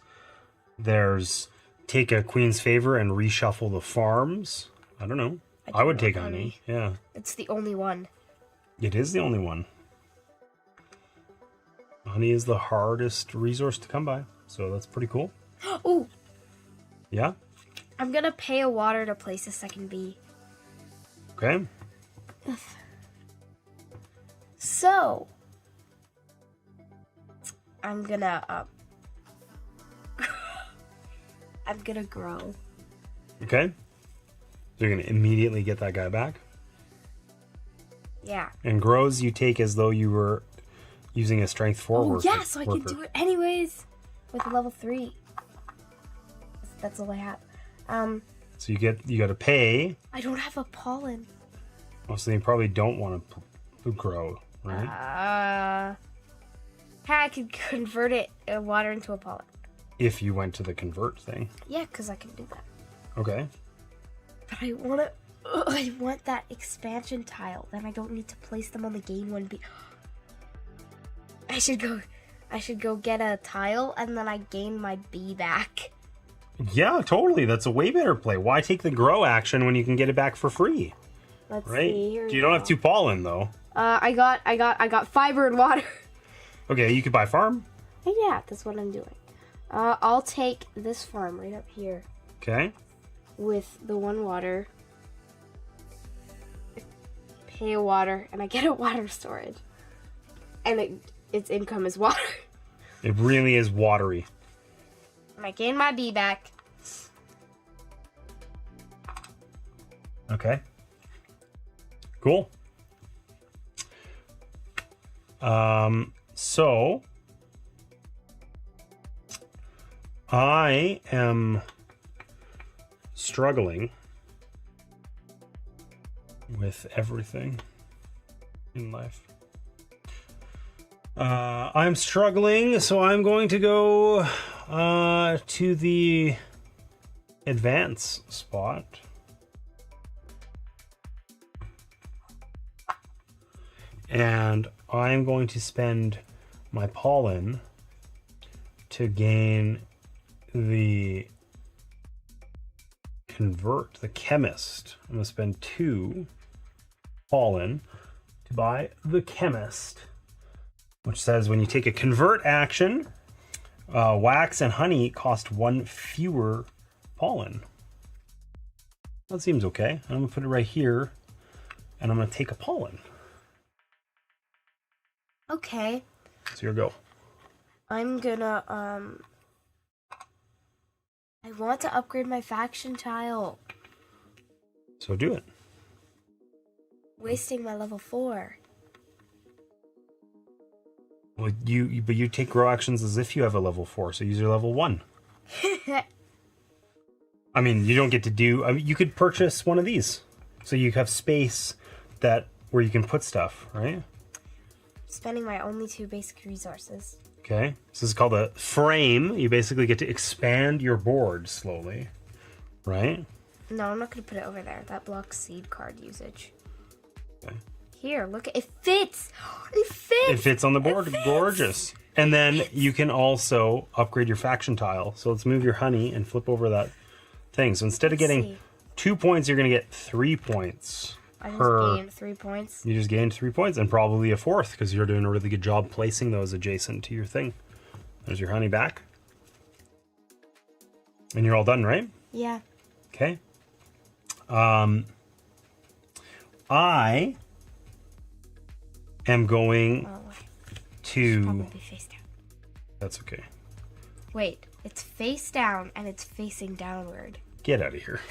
B: There's take a queen's favor and reshuffle the farms. I don't know. I would take honey. Yeah.
A: It's the only one.
B: It is the only one. Honey is the hardest resource to come by. So that's pretty cool.
A: Ooh,
B: Yeah?
A: I'm gonna pay a water to place a second bee.
B: Okay.
A: So, I'm gonna I'm gonna grow.
B: Okay. So you're going to immediately get that guy back.
A: Yeah.
B: And grows you take as though you were using a strength 4
A: Oh
B: worker.
A: yeah, so I can do it anyways with a level 3. That's all I have.
B: So you got to pay.
A: I don't have a pollen.
B: Oh, so you probably don't want to grow, right?
A: I could convert it water into a pollen.
B: If you went to the convert thing.
A: Yeah, because I can do that.
B: Okay.
A: But I want that expansion tile. Then I don't need to place them on the gain 1 bee. I should go get a tile and then I gain my bee back.
B: Yeah, totally. That's a way better play. Why take the grow action when you can get it back for free?
A: Let's
B: Right?
A: see. Here
B: You don't have 2 pollen though.
A: I got fiber and water.
B: Okay, you could buy farm.
A: Yeah, that's what I'm doing. I'll take this farm right up here
B: Okay.
A: with the 1 water. Pay a water, and I get a water storage. And its income is water.
B: It really is watery.
A: And I gain my bee back.
B: Okay. Cool. So I am struggling with everything in life. I'm struggling, so I'm going to go to the advance spot. And I'm going to spend my pollen to gain the convert, the chemist. I'm going to spend 2 pollen to buy the chemist, which says when you take a convert action, wax and honey cost 1 fewer pollen. That seems okay. I'm going to put it right here, and I'm going to take a pollen.
A: Okay.
B: So here we go.
A: I'm gonna, I want to upgrade my faction tile.
B: So do it.
A: Wasting my level 4.
B: Well, but you take grow actions as if you have a level 4, so use your level 1. I mean, you don't get to do. I mean, you could purchase one of these, so you have space where you can put stuff, right?
A: Spending my only 2 basic resources.
B: Okay, this is called a frame. You basically get to expand your board slowly, right?
A: No, I'm not going to put it over there. That blocks seed card usage.
B: Okay.
A: Here, look. It fits. It fits.
B: It fits on the board. Gorgeous. And then you can also upgrade your faction tile. So let's move your honey and flip over that thing. So instead of getting 2 points, you're going to get 3 points.
A: I just gained 3 points.
B: You just gained 3 points and probably a fourth because you're doing a really good job placing those adjacent to your thing. There's your honey back. And you're all done, right?
A: Yeah.
B: Okay. I am going to...
A: Probably face down.
B: That's okay.
A: Wait, it's face down and it's facing downward.
B: Get out of here.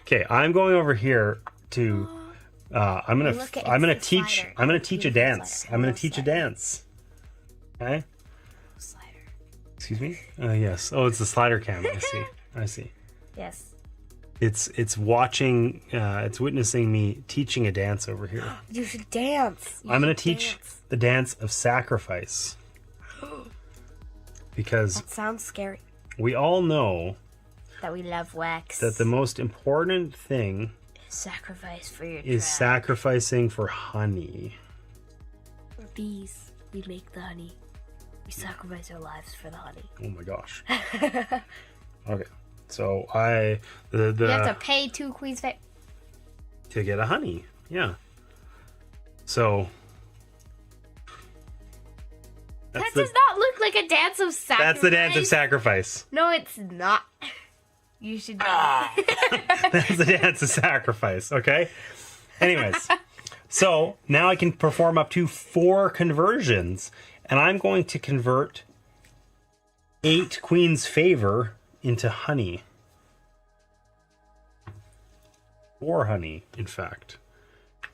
B: Okay, I'm going over here to... I'm gonna teach a dance. I'm gonna teach a dance. Okay.
A: Slider.
B: Excuse me. Yes. Oh, it's the slider cam. I see. I see.
A: Yes.
B: It's watching. It's witnessing me teaching a dance over here.
A: You should dance.
B: I'm gonna teach the dance of sacrifice because
A: That sounds scary.
B: we all know
A: That we love wax.
B: that the most important thing
A: Sacrifice for your
B: is
A: tribe.
B: sacrificing for honey.
A: We're bees. We make the honey. We sacrifice our lives for the honey.
B: Oh my gosh. Okay, so
A: You have to pay 2 queens
B: to get a honey, yeah. So
A: that does not look like a dance of sacrifice.
B: that's the dance of sacrifice.
A: No, it's not. You should.
B: That's the dance of sacrifice. Okay. Anyways, so now I can perform up to 4 conversions, and I'm going to convert 8 Queen's Favor into honey. 4 honey, in fact.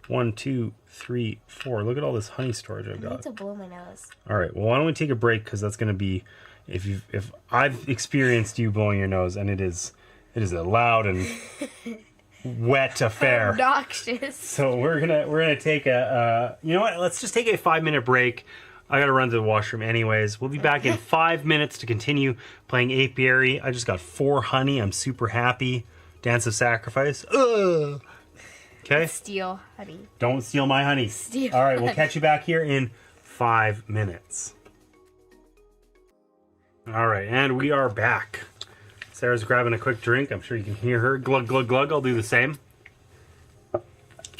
B: 1, 2, 3, 4. Look at all this honey storage I've
A: I need
B: got.
A: to blow my nose.
B: All right. Well, why don't we take a break because that's going to be if I've experienced you blowing your nose, and it is a loud and wet affair.
A: Obnoxious.
B: So we're gonna take a you know what? Let's just take a 5-minute break. I gotta run to the washroom anyways. We'll be back in 5 minutes to continue playing Apiary. I just got 4 honey. I'm super happy. Dance of sacrifice. Ugh. Okay.
A: Steal honey.
B: Don't steal my honey.
A: Steal
B: All right. We'll catch you back here in 5 minutes. All right, and we are back. Sarah's grabbing a quick drink. I'm sure you can hear her. Glug, glug, glug. I'll do the same.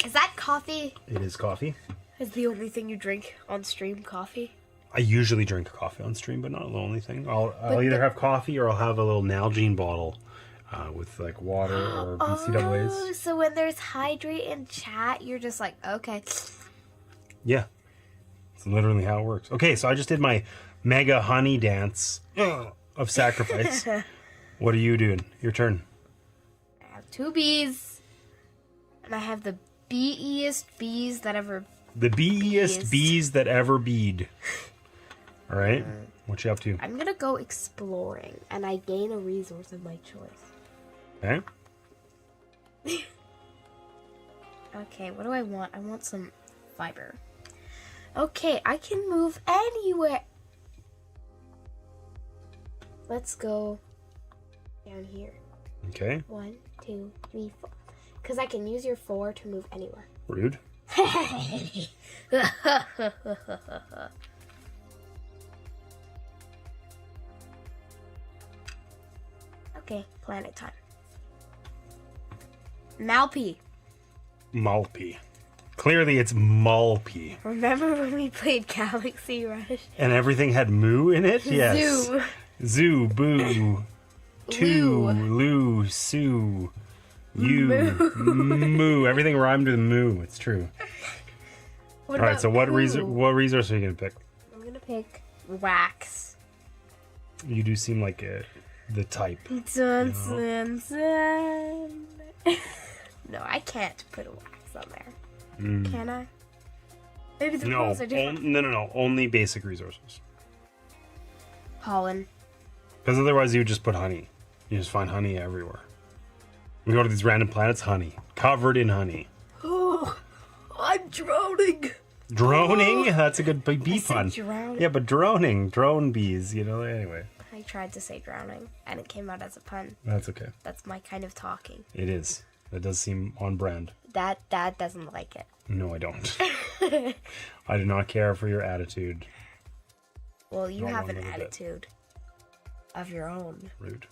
A: Is that coffee?
B: It is coffee.
A: Is the only thing you drink on stream coffee?
B: I usually drink coffee on stream, but not the only thing. I'll either have coffee or I'll have a little Nalgene bottle with like water or BCAAs.
A: Oh, so when there's hydrate in chat, you're just like, okay.
B: Yeah. It's literally how it works. Okay, so I just did my mega honey dance of sacrifice. What are you doing? Your turn.
A: I have 2 bees. And I have the beeest bees that ever...
B: The beeest bees that ever beed. All right. What you up to?
A: I'm going to go exploring. And I gain a resource of my choice.
B: Okay.
A: Okay, what do I want? I want some fiber. Okay, I can move anywhere. Let's go down here.
B: Okay.
A: 1, 2, 3, 4. Because I can use your 4 to move anywhere.
B: Rude.
A: Okay, planet time. Malpy.
B: Malpy. Clearly it's Malpy.
A: Remember when we played Galaxy Rush?
B: And everything had moo in it? Yes.
A: Zoo.
B: Zoo, boo, two, loo, sue, you, moo. Everything rhymed with moo. It's true.
A: What
B: All right,
A: about
B: so what
A: poo?
B: resource are you going to pick?
A: I'm going to pick wax.
B: You do seem like the type.
A: Dun, dun, dun. No, I can't put a wax on there. Can I? Maybe the
B: No,
A: rules are different.
B: no. Only basic resources.
A: Pollen.
B: Because otherwise you would just put honey. You just find honey everywhere. We go to these random planets, honey. Covered in honey.
A: Oh, I'm drowning.
B: Droning? That's a good bee
A: I said
B: pun.
A: drowning.
B: Yeah, but droning. Drone bees, anyway.
A: I tried to say drowning, and it came out as a pun.
B: That's okay.
A: That's my kind of talking.
B: It is. That does seem on brand.
A: That doesn't like it.
B: No, I don't. I do not care for your attitude.
A: Well, you
B: Not
A: have
B: one
A: an
B: little bit.
A: attitude of your own.
B: Rude.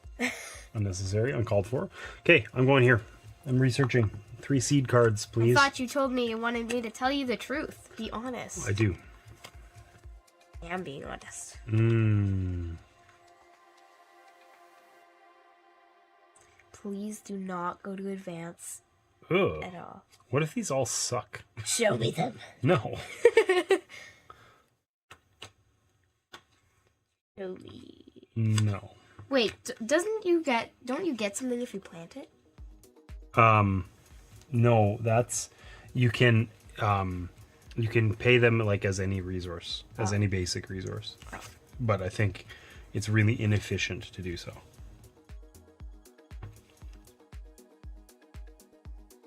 B: Unnecessary, uncalled for. Okay, I'm going here. I'm researching. 3 seed cards,
A: I
B: please.
A: thought you told me you wanted me to tell you the truth. Be honest.
B: I do.
A: I am being honest. Please do not go to advance
B: Ugh.
A: at all.
B: What if these all suck?
A: Show me them.
B: No.
A: Show me.
B: No.
A: Wait, don't you get something if you plant it?
B: No, that's you can pay them like as any resource, as any basic resource. But I think it's really inefficient to do so.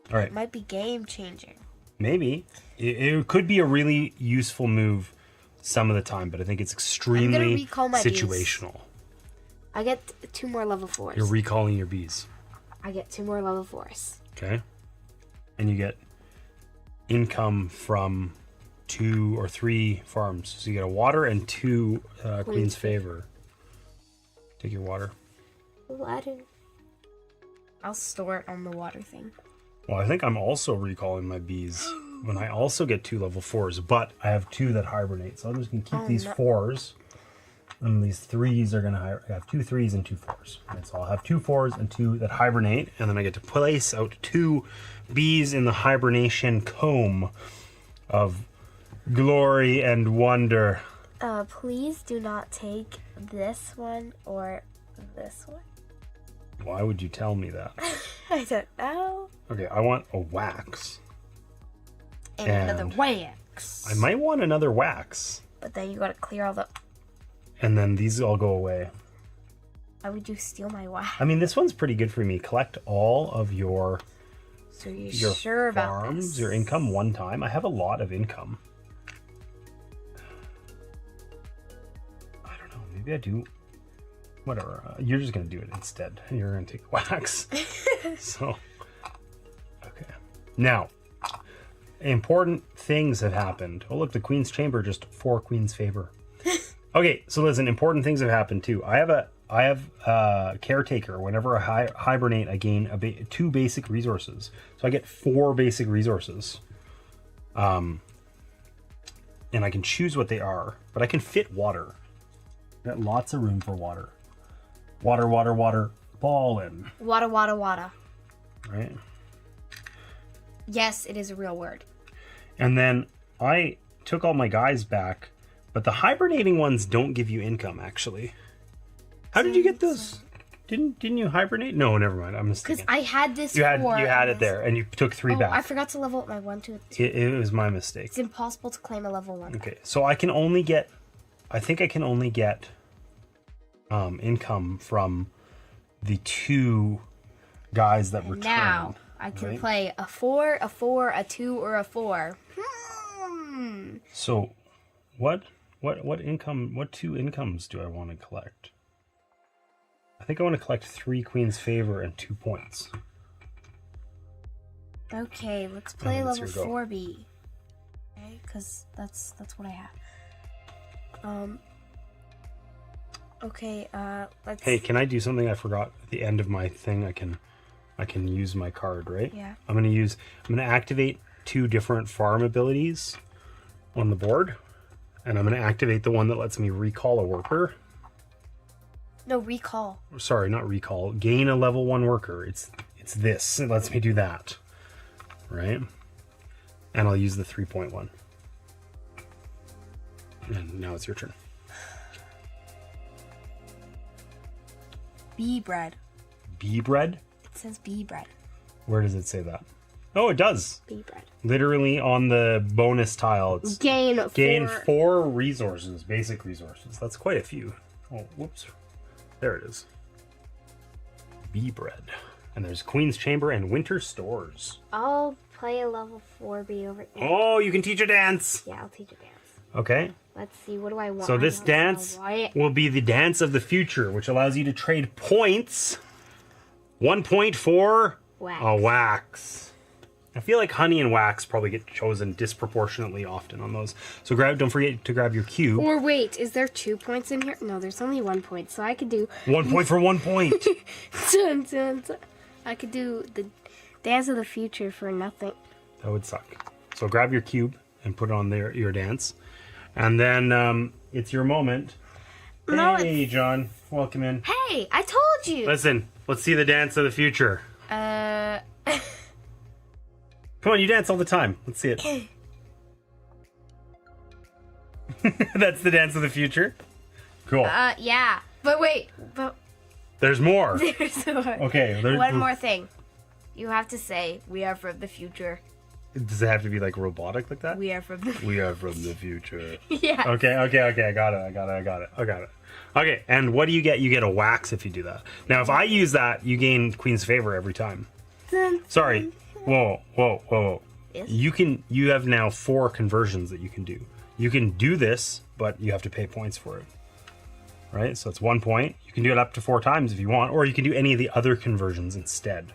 B: All right.
A: It might be game changing.
B: Maybe. It could be a really useful move some of the time, but I think it's extremely
A: recall my bees.
B: situational.
A: I get 2 more level 4s.
B: You're recalling your bees.
A: I get 2 more level 4s.
B: Okay. And you get income from 2 or 3 farms. So you get a water and 2 Queen's Favor. Take your water.
A: Water. I'll store it on the water thing.
B: Well, I think I'm also recalling my bees when I also get 2 level 4s, but I have 2 that hibernate. So I'm just going to keep these 4s. And these 3s are going to hibernate. I have 2 3s and 2 4s. And so I'll have 2 4s and 2 that hibernate. And then I get to place out 2 bees in the hibernation comb of glory and wonder.
A: Please do not take this one or this one.
B: Why would you tell me that?
A: I don't know.
B: Okay, I want a wax.
A: And another wax.
B: I might want another wax.
A: But then you gotta clear all the...
B: And then these all go away.
A: Why would you steal my wax?
B: I mean, this one's pretty good for me. Collect all of your
A: So you're
B: your
A: sure about
B: farms,
A: this?
B: your income one time. I have a lot of income. I don't know. Maybe I do. Whatever. You're just going to do it instead. You're going to take wax. So, okay. Now, important things have happened. Oh, look, the Queen's Chamber just 4 Queen's Favor. Okay, so listen, important things have happened too. I have a caretaker. Whenever I hibernate, I gain 2 basic resources. So I get 4 basic resources. And I can choose what they are, but I can fit water. Got lots of room for water. Water, water, water, ballin'.
A: Wada, wada, wada.
B: Right?
A: Yes, it is a real word.
B: And then I took all my guys back, but the hibernating ones don't give you income, actually. How did you get those? Didn't you hibernate? No, never mind. I'm mistaken.
A: Because I had this
B: You had
A: before,
B: it
A: and
B: there, and you took 3
A: Oh,
B: back.
A: I forgot to level up my 1, 2, 2.
B: It was my mistake.
A: It's impossible to claim a level 1.
B: Okay, so I can only get, I think I can only get income from the 2 guys that return.
A: Now I can
B: right?
A: play a 4, a 4, a 2, or a 4.
B: So, what income? What 2 incomes do I want to collect? I think I want to collect 3 Queen's Favor and 2 points.
A: Okay, let's play
B: let's
A: level
B: hear go.
A: 4B. Okay, because that's what I have. Okay, let's...
B: Hey, can I do something I forgot at the end of my thing? I can use my card, right?
A: Yeah.
B: I'm gonna activate 2 different farm abilities on the board, and I'm gonna activate the one that lets me recall a worker.
A: No, recall.
B: Sorry, not recall. Gain a level 1 worker. It's this. It lets me do that, right? And I'll use the 3.1. And now it's your turn.
A: Bee bread.
B: Bee bread?
A: It says bee bread.
B: Where does it say that? Oh, it does.
A: Bee bread.
B: Literally on the bonus tile. It's
A: Gain
B: 4 resources, basic resources. That's quite a few. Oh, whoops. There it is. Bee bread. And there's Queen's Chamber and Winter Stores.
A: I'll play a level 4B over here.
B: Oh, you can teach a dance.
A: Yeah, I'll teach a dance.
B: Okay.
A: Let's see, what do I want?
B: So
A: I
B: this
A: don't
B: dance
A: know why-
B: will be the dance of the future, which allows you to trade points. 1 point for
A: Wax.
B: A wax. I feel like honey and wax probably get chosen disproportionately often on those. So don't forget to grab your cube.
A: Or wait, is there 2 points in here? No, there's only 1 point, so I could do...
B: 1 point for 1 point.
A: Dun, dun, dun. I could do the Dance of the Future for nothing.
B: That would suck. So grab your cube and put it on there, your dance. And then it's your moment.
A: No,
B: Hey, John. Welcome in.
A: Hey, I told you!
B: Listen, let's see the dance of the future. Come on, you dance all the time. Let's see it. That's the dance of the future? Cool.
A: Yeah. But wait,
B: There's more.
A: there's more.
B: Okay.
A: One more thing. You have to say, we are from the future.
B: Does it have to be like robotic like that?
A: We are from the
B: We are from the future.
A: Yeah.
B: Okay. I got it. Okay, and what do you get? You get a wax if you do that. Now, if I use that, you gain Queen's favor every time. Sorry. Whoa.
A: Yes?
B: You have now 4 conversions that you can do. You can do this, but you have to pay points for it. Right? So it's 1 point. You can do it up to 4 times if you want, or you can do any of the other conversions instead.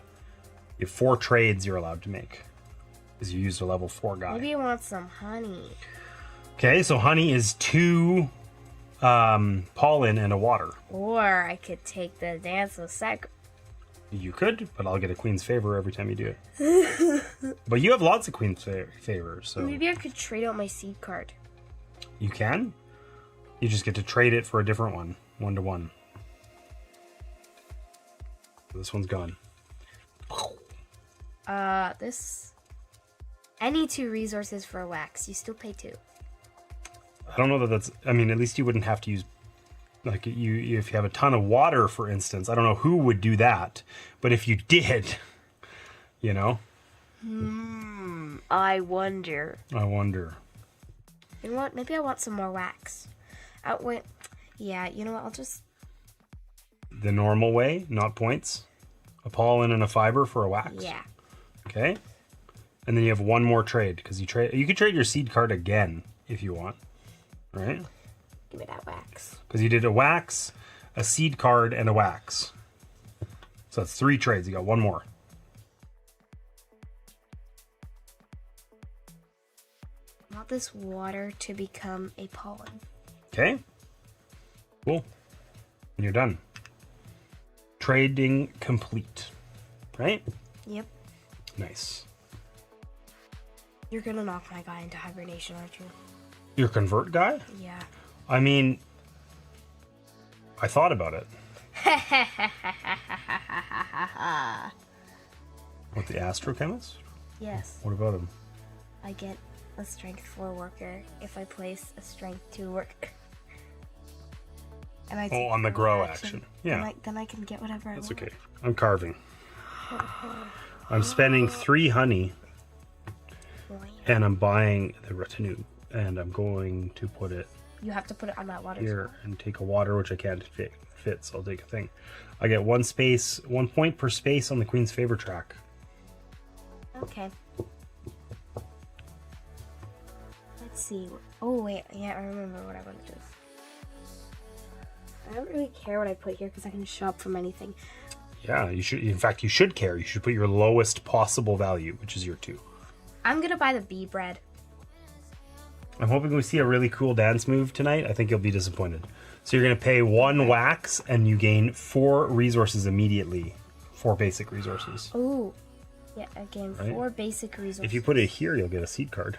B: You have 4 trades you're allowed to make. Because you used a level 4 guy.
A: Maybe I want some honey.
B: Okay, so honey is 2 pollen and a water.
A: Or I could take the Dance of Sacrifice.
B: You could, but I'll get a Queen's favor every time you do it. But you have lots of Queen's favors, so
A: Maybe I could trade out my seed card.
B: you can. You just get to trade it for a different one, 1-to-1. This one's gone.
A: This... Any 2 resources for a wax. You still pay 2.
B: I don't know that that's. I mean, at least you wouldn't have to use. Like if you have a ton of water, for instance. I don't know who would do that, but if you did, you know.
A: I wonder.
B: I wonder.
A: You know what? Maybe I want some more wax. Wait. Yeah, you know what? I'll just...
B: The normal way, not points. A pollen and a fiber for a wax.
A: Yeah.
B: Okay. And then you have 1 more trade because you could trade your seed card again if you want, right?
A: Give me that wax.
B: Because you did a wax, a seed card, and a wax. So that's 3 trades. You got 1 more.
A: I want this water to become a pollen.
B: Okay. Cool. And you're done. Trading complete. Right?
A: Yep.
B: Nice.
A: You're gonna knock my guy into hibernation, aren't you?
B: Your convert guy?
A: Yeah.
B: I mean, I thought about it. What, the astrochemist?
A: Yes.
B: What about him?
A: I get a strength 4 worker if I place a strength 2 worker. And I take
B: on the
A: the
B: grow
A: action.
B: action. Yeah.
A: Then I can get whatever I
B: That's
A: want.
B: okay. I'm carving. I'm spending 3 honey, and I'm buying the retinue, and I'm going to put it
A: You have to put it on that water.
B: here and take a water, which I can't fit, so I'll take a thing. I get 1 point per space on the Queen's favor track.
A: Okay. Let's see. Oh wait, yeah, I remember what I want to do. I don't really care what I put here because I can shop from anything.
B: Yeah, you should. In fact, you should care. You should put your lowest possible value, which is your 2.
A: I'm gonna buy the bee bread.
B: I'm hoping we see a really cool dance move tonight. I think you'll be disappointed. So you're going to pay 1 wax, and you gain 4 resources immediately. 4 basic resources.
A: Oh, yeah. Again,
B: Right?
A: 4 basic resources.
B: If you put it here, you'll get a seed card.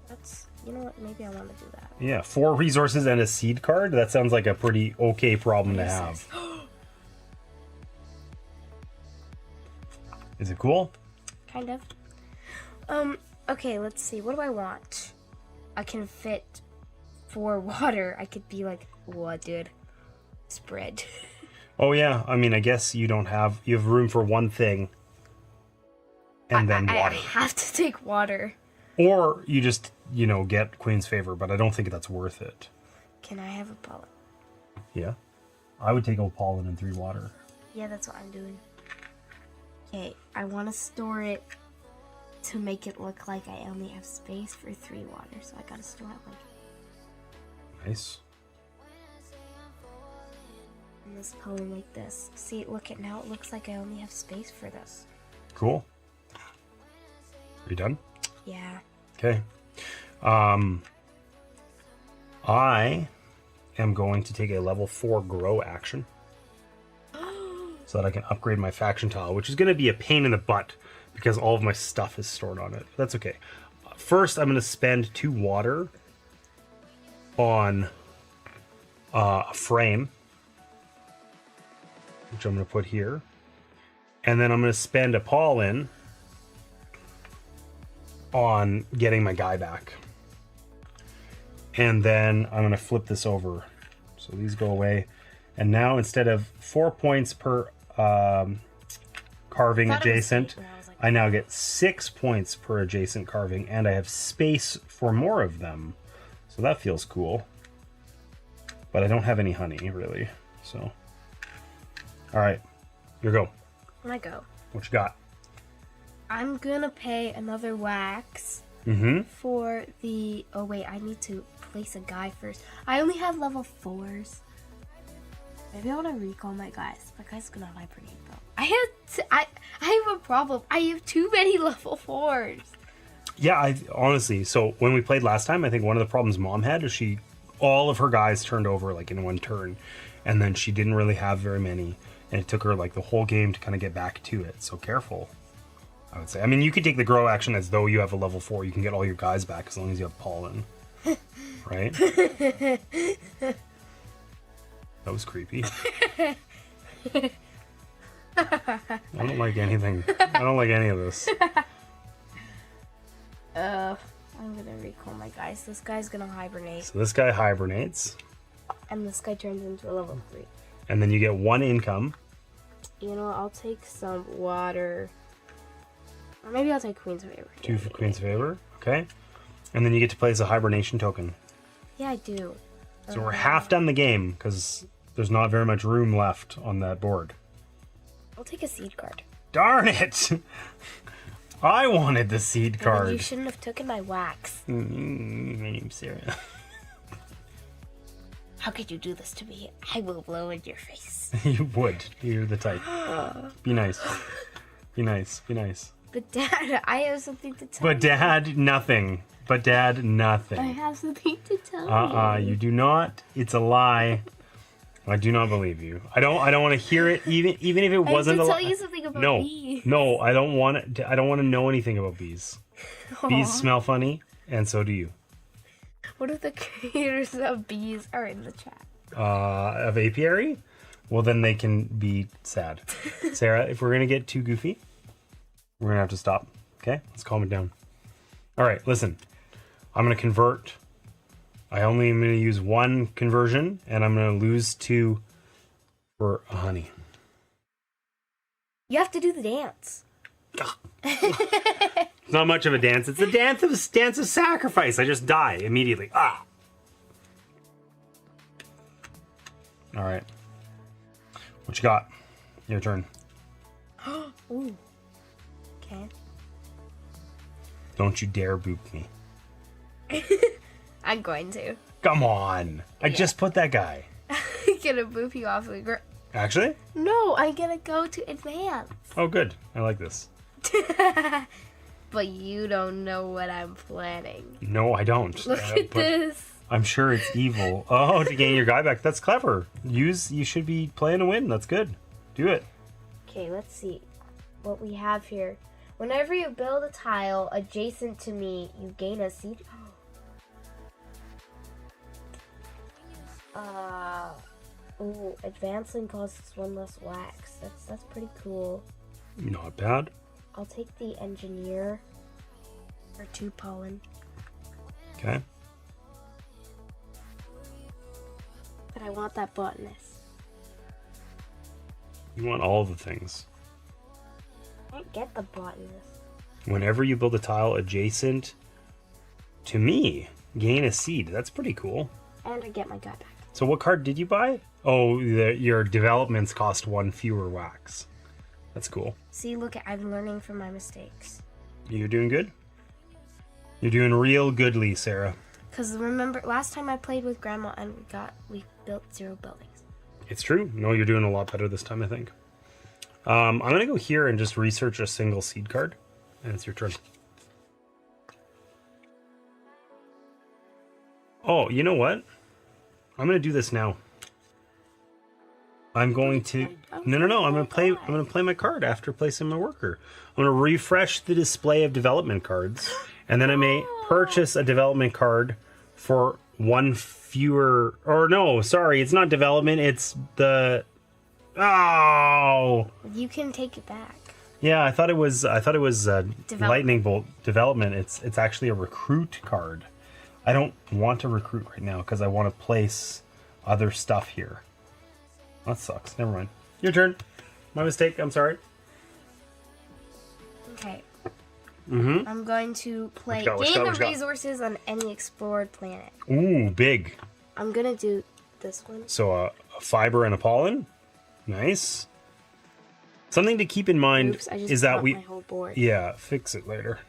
A: That's. You know what? Maybe I want to do that.
B: Yeah, 4 resources and a seed card. That sounds like a pretty okay problem to
A: What is
B: have.
A: this?
B: Is it cool?
A: Kind of. Okay, let's see. What do I want? I can fit 4 water. I could be like, what, dude? Spread.
B: Oh yeah. I mean, I guess you have room for 1 thing, and then
A: I
B: water.
A: have to take water.
B: Or you just get Queen's favor, but I don't think that's worth it.
A: Can I have a pollen?
B: Yeah, I would take a pollen and 3 water.
A: Yeah, that's what I'm doing. Okay, I want to store it to make it look like I only have space for 3 water, so I gotta store it like
B: Nice.
A: in this pollen like this. See, look at now. It looks like I only have space for this.
B: Cool. Are you done?
A: Yeah.
B: Okay. I am going to take a level 4 grow action so that I can upgrade my faction tile, which is going to be a pain in the butt because all of my stuff is stored on it. That's okay. First, I'm going to spend 2 water on a frame, which I'm going to put here. And then I'm going to spend a pollen on getting my guy back. And then I'm going to flip this over. So these go away. And now instead of 4 points per carving adjacent, I now get 6 points per adjacent carving, and I have space for more of them. So that feels cool. But I don't have any honey, really. So, all right, here we go.
A: I go.
B: What you got?
A: I'm gonna pay another wax for the... Oh wait, I need to place a guy first. I only have level 4s. Maybe I want to recall my guys. My guy's gonna hibernate though. I have a problem. I have too many level 4s.
B: Yeah, honestly, so when we played last time, I think one of the problems Mom had is all of her guys turned over like in one turn, and then she didn't really have very many, and it took her like the whole game to kind of get back to it. So careful, I would say. I mean, you could take the grow action as though you have a level 4. You can get all your guys back as long as you have pollen, right? That was creepy. I don't like anything. I don't like any of this.
A: I'm gonna recall my guys. This guy's gonna hibernate.
B: So this guy hibernates.
A: And this guy turns into a level 3.
B: And then you get 1 income.
A: You know, I'll take some water. Or maybe I'll take Queen's Favor.
B: 2 for Queen's Favor. Okay. And then you get to place a hibernation token.
A: Yeah, I do.
B: So we're half done the game because there's not very much room left on that board.
A: I'll take a seed card.
B: Darn it! I wanted the seed card.
A: You shouldn't have taken my wax.
B: My name's Sarah.
A: How could you do this to me? I will blow in your face.
B: You would. You're the type. Be nice. Be nice. Be nice.
A: But Dad, I have something to tell you.
B: But Dad, nothing. But Dad, nothing.
A: I have something to tell you.
B: You do not. It's a lie. I do not believe you. I don't want to hear it, even if it wasn't a lie.
A: I have to tell you something about bees.
B: No, I don't want to. I don't want to know anything about bees.
A: Aww.
B: Bees smell funny, and so do you.
A: What if the creators of bees are in the chat?
B: Of Apiary? Well, then they can be sad. Sarah, if we're gonna get too goofy, we're gonna have to stop. Okay, let's calm it down. All right, listen. I'm gonna convert. I'm going to use 1 conversion, and I'm going to lose 2 for a honey.
A: You have to do the dance.
B: It's not much of a dance. It's a dance of sacrifice. I just die immediately. Ah. All right. What you got? Your turn.
A: Ooh. Okay.
B: Don't you dare boop me.
A: I'm going to.
B: Come on. I just put that guy.
A: I'm gonna boop you off the ground.
B: Actually?
A: No, I'm gonna go to advance.
B: Oh, good. I like this.
A: But you don't know what I'm planning.
B: No, I don't.
A: Look at this.
B: I'm sure it's evil. Oh, to gain your guy back. That's clever. You should be playing to win. That's good. Do it.
A: Okay, let's see what we have here. Whenever you build a tile adjacent to me, you gain a seed. Ooh, advancing costs 1 less wax. That's pretty cool.
B: Not bad.
A: I'll take the engineer for 2 pollen.
B: Okay.
A: But I want that botanist.
B: You want all the things.
A: I can't get the botanist.
B: Whenever you build a tile adjacent to me, gain a seed. That's pretty cool.
A: And I get my guy back.
B: So what card did you buy? Oh, your developments cost 1 fewer wax. That's cool.
A: See, look, I'm learning from my mistakes.
B: You're doing good? You're doing real goodly, Sarah.
A: Because remember, last time I played with Grandma and we built 0 buildings.
B: It's true. No, you're doing a lot better this time, I think. I'm going to go here and just research a single seed card. And it's your turn. Oh, you know what? I'm going to do this now. I'm going to... No. I'm going to play my card after placing my worker. I'm going to refresh the display of development cards. And then I may purchase a development card for one fewer... Or no, sorry, it's not development. It's the... Oh!
A: You can take it back.
B: Yeah, I thought it was lightning bolt development. It's actually a recruit card. I don't want to recruit right now because I want to place other stuff here. That sucks. Never mind. Your turn. My mistake. I'm sorry.
A: Okay.
B: Mm-hmm.
A: I'm going to play
B: Let's
A: gain
B: go.
A: the resources on any explored planet.
B: Ooh, big.
A: I'm gonna do this one.
B: So a fiber and a pollen. Nice. Something to keep in mind
A: Oops, I just
B: is that
A: my whole board.
B: Yeah, fix it later.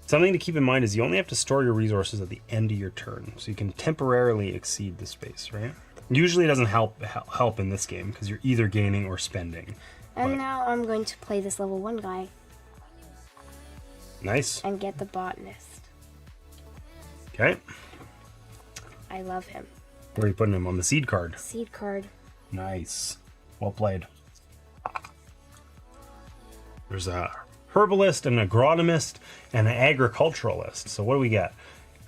B: Something to keep in mind is you only have to store your resources at the end of your turn, so you can temporarily exceed the space, right? Usually it doesn't help in this game because you're either gaining or spending.
A: And now I'm going to play this level 1 guy.
B: Nice.
A: And get the botanist.
B: Okay.
A: I love him.
B: Where are you putting him? On the seed card.
A: Seed card.
B: Nice. Well played. There's a herbalist, an agronomist, and an agriculturalist. So what do we get?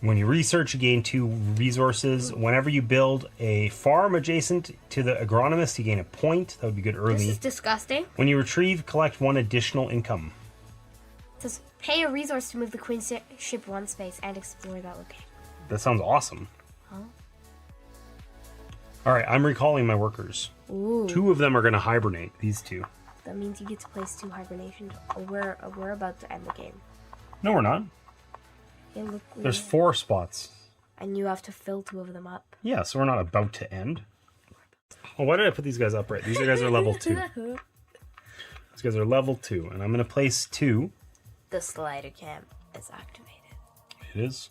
B: When you research, you gain 2 resources. Whenever you build a farm adjacent to the agronomist, you gain a point. That would be good early.
A: This is disgusting.
B: When you retrieve, collect 1 additional income.
A: It says pay a resource to move the queen ship 1 space and explore that location.
B: That sounds awesome.
A: Huh?
B: All right, I'm recalling my workers.
A: Ooh.
B: 2 of them are going to hibernate. These 2.
A: That means you get to place 2 hibernations. We're about to end the game.
B: No, we're not.
A: Yeah, look,
B: There's 4 spots.
A: And you have to fill 2 of them up.
B: Yeah, so we're not about to end. Oh, why did I put these guys up right? These guys are level 2. These guys are level 2, and I'm going to place 2.
A: The slider cam is activated.
B: It is.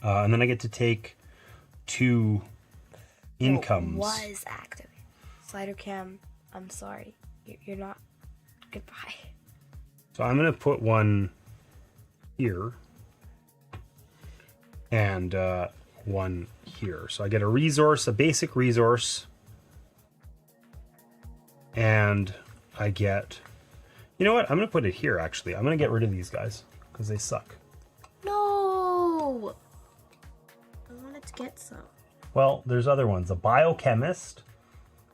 B: And then I get to take 2 incomes.
A: It was activated. Slider cam, I'm sorry. You're not. Goodbye.
B: So I'm going to put 1 here. And 1 here. So I get a resource, a basic resource. And I get... You know what? I'm going to put it here, actually. I'm going to get rid of these guys. Because they suck.
A: No! I wanted to get some.
B: Well, there's other ones. A biochemist.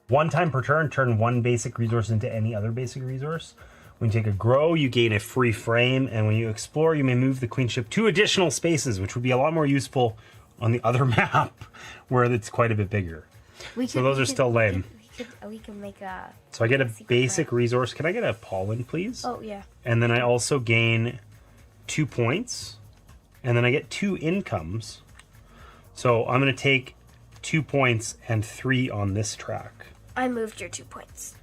B: 1 time per turn 1 basic resource into any other basic resource. When you take a grow, you gain a free frame. And when you explore, you may move the queen ship 2 additional spaces, which would be a lot more useful on the other map, where it's quite a bit bigger. So those are still lame.
A: We can make a...
B: So I get a basic resource. Can I get a pollen, please?
A: Oh, yeah.
B: And then I also gain 2 points. And then I get 2 incomes. So I'm going to take 2 points and 3 on this track.
A: I moved your 2 points.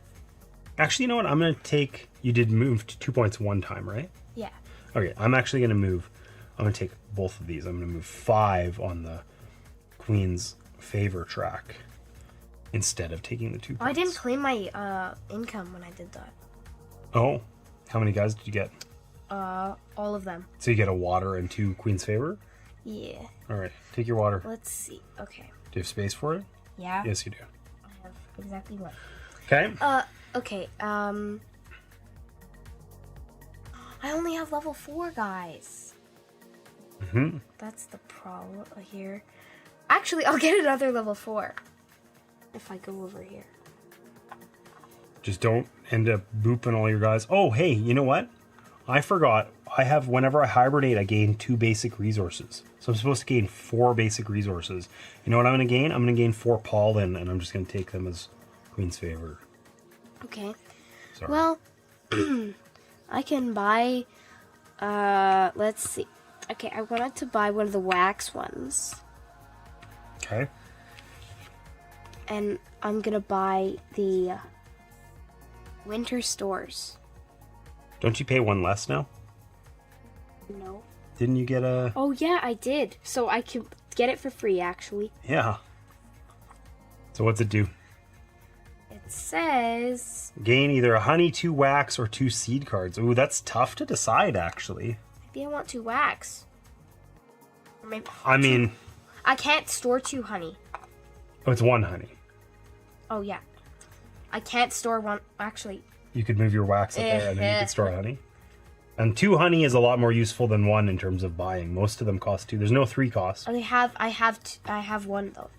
B: Actually, you know what? I'm going to take... You did move 2 points 1 time, right?
A: Yeah.
B: Okay, I'm actually going to move... I'm going to take both of these. I'm going to move 5 on the Queen's favor track instead of taking the 2 points.
A: Oh, I didn't claim my income when I did that.
B: Oh, how many guys did you get?
A: All of them.
B: So you get a water and 2 Queen's favor?
A: Yeah.
B: All right, take your water.
A: Let's see. Okay.
B: Do you have space for it?
A: Yeah.
B: Yes, you do.
A: I have exactly 1.
B: Okay.
A: Okay. I only have level 4 guys.
B: Mm-hmm.
A: That's the problem here. Actually, I'll get another level 4 if I go over here.
B: Just don't end up booping all your guys. Oh, hey, you know what? I forgot. I have, whenever I hibernate, I gain 2 basic resources. So I'm supposed to gain 4 basic resources. You know what I'm going to gain? I'm going to gain 4 pollen, and I'm just going to take them as Queen's favor.
A: Okay.
B: Sorry.
A: Well, I can buy, let's see. Okay, I wanted to buy one of the wax ones.
B: Okay.
A: And I'm gonna buy the winter stores.
B: Don't you pay 1 less now?
A: No.
B: Didn't you get a...
A: Oh yeah, I did. So I can get it for free, actually.
B: Yeah. So what's it do?
A: It says
B: Gain either a honey, 2 wax, or 2 seed cards. Ooh, that's tough to decide, actually.
A: maybe I want 2 wax. Or maybe
B: I mean,
A: I can't store 2 honey.
B: oh, it's 1 honey.
A: Oh yeah, I can't store 1. Actually,
B: You could move your wax up there, and then you could store honey. And 2 honey is a lot more useful than 1 in terms of buying. Most of them cost 2. There's no 3 cost.
A: I have 1 though.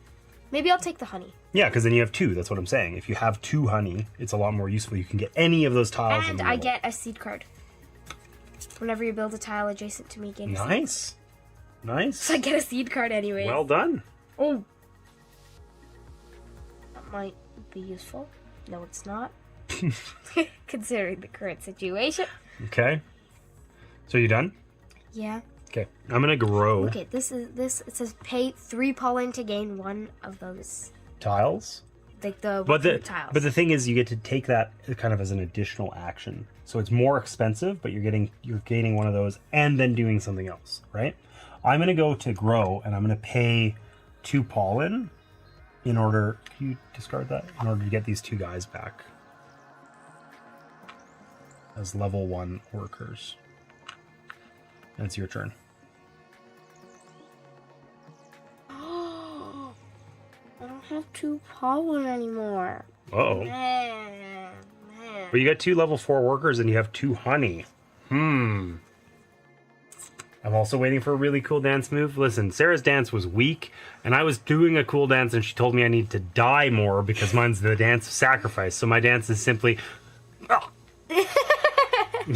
A: Maybe I'll take the honey.
B: Yeah, because then you have 2. That's what I'm saying. If you have 2 honey, it's a lot more useful. You can get any of those tiles. in
A: And
B: the
A: I
B: level.
A: get a seed card. Whenever you build a tile adjacent to me, gain a seed.
B: Nice. Nice.
A: So I get a seed card anyway.
B: Well done.
A: Oh. That might be useful. No, it's not. Considering the current situation.
B: Okay. So you done?
A: Yeah.
B: Okay. I'm gonna grow
A: Okay, this. It says pay 3 pollen to gain 1 of those.
B: tiles.
A: Like the
B: But
A: tiles.
B: the thing is, you get to take that kind of as an additional action. So it's more expensive, but you're gaining one of those and then doing something else, right? I'm gonna go to grow, and I'm gonna pay 2 pollen in order. Can you discard that in order to get these 2 guys back as level 1 workers? And it's your turn.
A: I don't have 2 pollen anymore.
B: Uh-oh.
A: Man.
B: But you got 2 level 4 workers and you have 2 honey. I'm also waiting for a really cool dance move. Listen, Sarah's dance was weak, and I was doing a cool dance, and she told me I need to die more because mine's the dance of sacrifice. So my dance is simply, you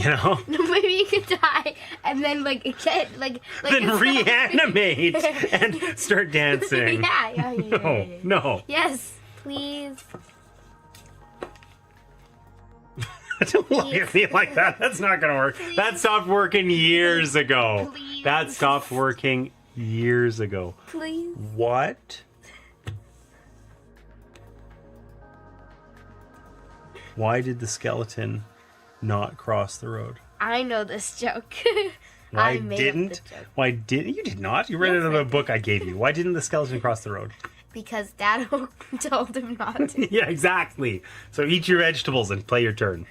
B: know,
A: Maybe you could die and then get
B: then reanimate and start dancing.
A: yeah.
B: No.
A: Yes, please.
B: Don't look at me like that. That's not gonna work. That stopped working years ago.
A: Please.
B: That stopped working years ago.
A: Please.
B: What? Why did the skeleton not cross the road?
A: I know this joke.
B: Why
A: I made
B: didn't?
A: up the joke.
B: Why didn't? You did not. You read it in a book I gave you. Why didn't the skeleton cross the road?
A: Because Dad told him not to.
B: Yeah, exactly. So eat your vegetables and play your turn.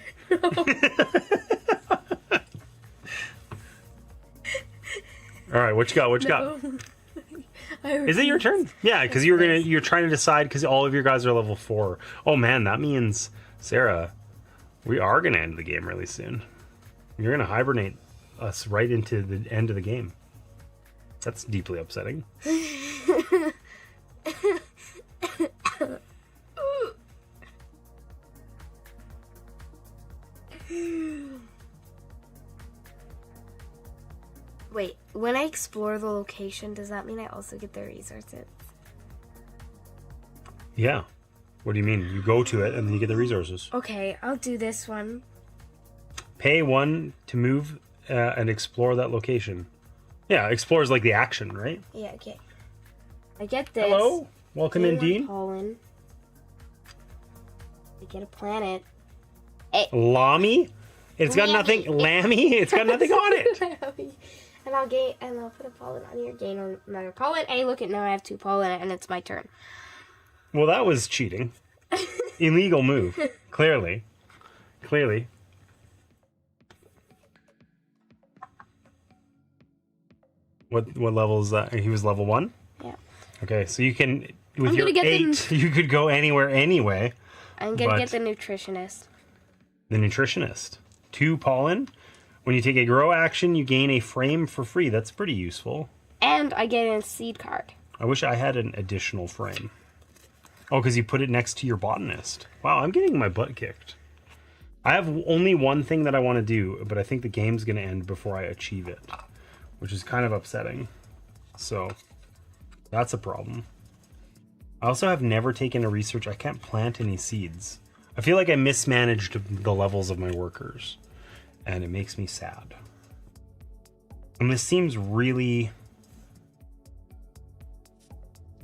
B: All right, what you got? What you got? Is it your turn? Yeah, because you're trying to decide because all of your guys are level 4. Oh man, that means Sarah, we are gonna end the game really soon. You're gonna hibernate us right into the end of the game. That's deeply upsetting.
A: Wait, when I explore the location, does that mean I also get the resources?
B: Yeah. What do you mean? You go to it and then you get the resources.
A: Okay, I'll do this one.
B: Pay 1 to move and explore that location. Yeah, explore is like the action, right?
A: Yeah, okay. I get this.
B: Hello? Welcome in,
A: Gain 1
B: Dean.
A: pollen. I get a planet.
B: Lamy? It's got nothing. Lammy? It's got nothing on it.
A: And I'll put a pollen on here, gain another pollen. Hey, look at now I have 2 pollen and it's my turn.
B: Well, that was cheating. Illegal move. Clearly. What level is that? He was level 1?
A: Yeah.
B: Okay, so you can, with
A: I'm
B: your
A: gonna get
B: 8, you could go anywhere anyway.
A: I'm gonna
B: But-
A: get the nutritionist.
B: The nutritionist. 2 pollen. When you take a grow action, you gain a frame for free. That's pretty useful.
A: And I get a seed card.
B: I wish I had an additional frame. Oh, because you put it next to your botanist. Wow, I'm getting my butt kicked. I have only one thing that I want to do, but I think the game's going to end before I achieve it, which is kind of upsetting. So, that's a problem. I also have never taken a research. I can't plant any seeds. I feel like I mismanaged the levels of my workers, and it makes me sad. And this seems really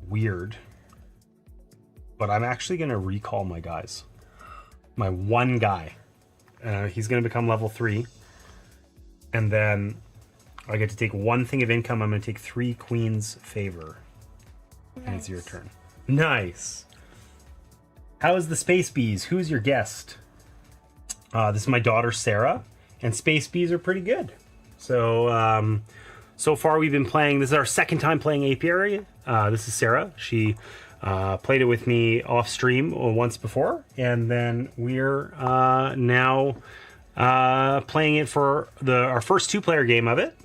B: weird, but I'm actually going to recall my guys. My one guy. He's going to become level 3. And then I get to take 1 thing of income. I'm going to take 3 Queen's Favor. Nice. And it's your turn. Nice. How is the Space Bees? Who's your guest? This is my daughter, Sarah, and Space Bees are pretty good. So, so far we've been playing, this is our second time playing Apiary. This is Sarah. She played it with me off stream once before, and then we're now playing it for our first 2-player game of it.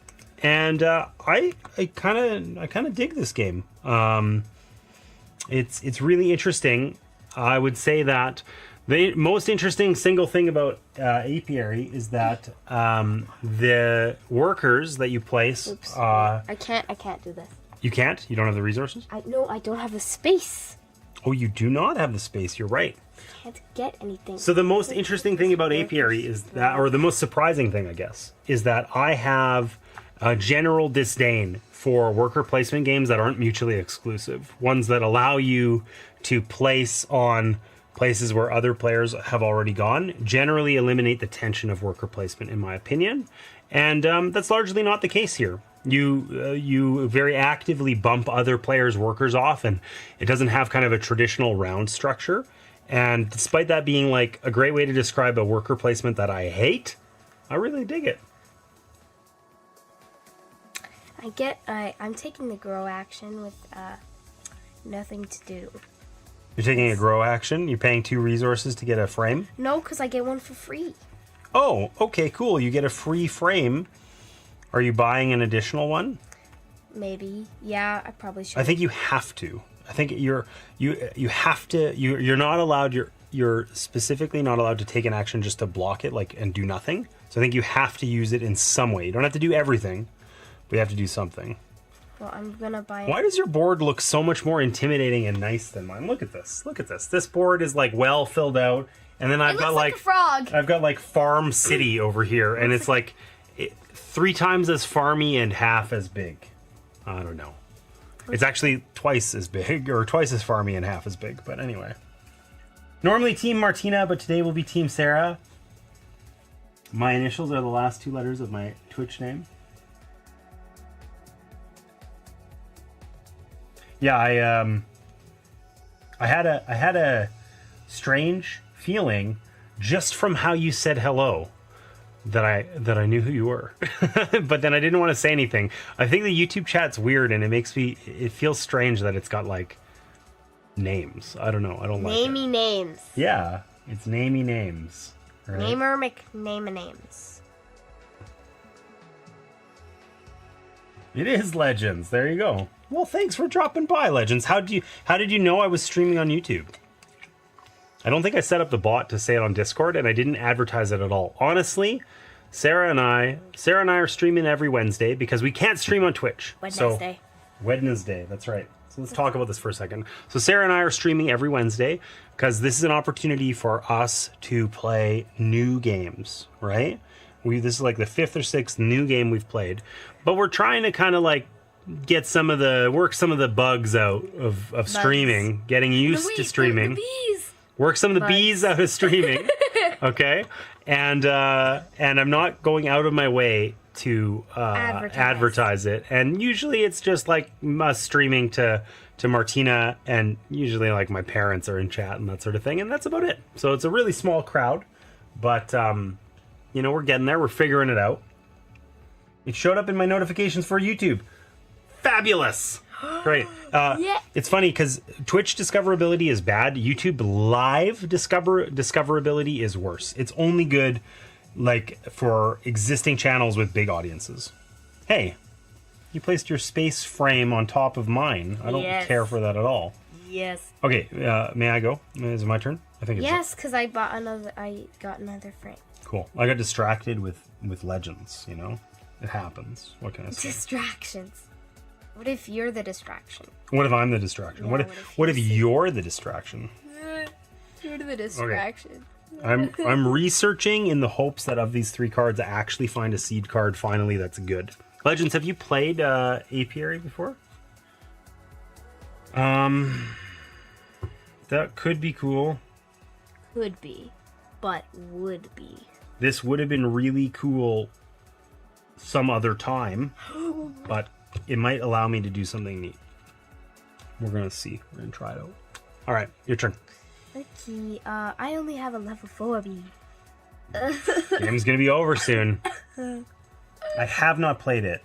B: And I kind of dig this game. It's really interesting. I would say that the most interesting single thing about Apiary is that the workers that you place.
A: Oops. I can't do this.
B: You can't? You don't have the resources?
A: No, I don't have the space.
B: Oh, you do not have the space. You're right.
A: I can't get anything.
B: So the most interesting thing about Apiary is that, or the most surprising thing, I guess, is that I have a general disdain for worker placement games that aren't mutually exclusive. Ones that allow you to place on places where other players have already gone generally eliminate the tension of worker placement, in my opinion. And that's largely not the case here. You very actively bump other players' workers off, and it doesn't have kind of a traditional round structure. And despite that being like a great way to describe a worker placement that I hate, I really dig it.
A: I'm taking the grow action with nothing to do.
B: You're taking a grow action? You're paying 2 resources to get a frame?
A: No, because I get one for free.
B: Oh, okay, cool. You get a free frame. Are you buying an additional one?
A: Maybe. Yeah, I probably should.
B: I think you have to. I think you have to. You're not allowed. You're specifically not allowed to take an action just to block it, like, and do nothing. So I think you have to use it in some way. You don't have to do everything, but you have to do something.
A: Well, I'm gonna buy.
B: Why does your board look so much more intimidating and nice than mine? Look at this. Look at this. This board is like well filled out, and then I've got like
A: a frog.
B: I've got like Farm City over here, and it's like 3 times as farmy and half as big. I don't know. It's actually twice as big, or twice as farmy and half as big. But anyway, normally Team Martina, but today will be Team Sarah. My initials are the last 2 letters of my Twitch name. Yeah, I had a strange feeling just from how you said hello that I knew who you were. But then I didn't want to say anything. I think the YouTube chat's weird, and it feels strange that it's got like names. I don't know. I don't like it.
A: Namey names.
B: Yeah, it's namey names. Right?
A: Namer McName-a-names.
B: It is Legends. There you go. Well, thanks for dropping by, Legends. How did you know I was streaming on YouTube? I don't think I set up the bot to say it on Discord, and I didn't advertise it at all. Honestly, Sarah and I are streaming every Wednesday because we can't stream on Twitch.
A: Wednesday.
B: So, Wednesday, that's right. So let's talk about this for a second. So Sarah and I are streaming every Wednesday because this is an opportunity for us to play new games, right? This is like the 5th or 6th new game we've played, but we're trying to kind of like work some of the bugs out of streaming, getting used to streaming. Work some of the bees out of streaming. Okay? And I'm not going out of my way to advertise it. And usually it's just like us streaming to Martina, and usually like my parents are in chat and that sort of thing, and that's about it. So it's a really small crowd, but we're getting there. We're figuring it out. It showed up in my notifications for YouTube. Fabulous. Great.
A: Yeah.
B: It's funny because Twitch discoverability is bad. YouTube live discoverability is worse. It's only good like for existing channels with big audiences. Hey, you placed your space frame on top of mine. I don't care for that at all.
A: Yes.
B: Okay, may I go? Is it my turn? I think it's
A: yes, because I got another frame.
B: Cool. I got distracted with Legends, you know? It happens. What can I say?
A: Distractions. What if you're the distraction?
B: What if I'm the distraction?
A: Yeah,
B: what if you're the distraction?
A: You're the distraction.
B: Okay. I'm researching in the hopes that of these 3 cards I actually find a seed card finally that's good. Legends, have you played Apiary before? That could be cool.
A: Could be, but would be.
B: This would have been really cool some other time, but it might allow me to do something neat. We're going to see. We're going to try it out. All right, your turn.
A: Okay, I only have a level 4 bee.
B: Game's gonna be over soon. I have not played it.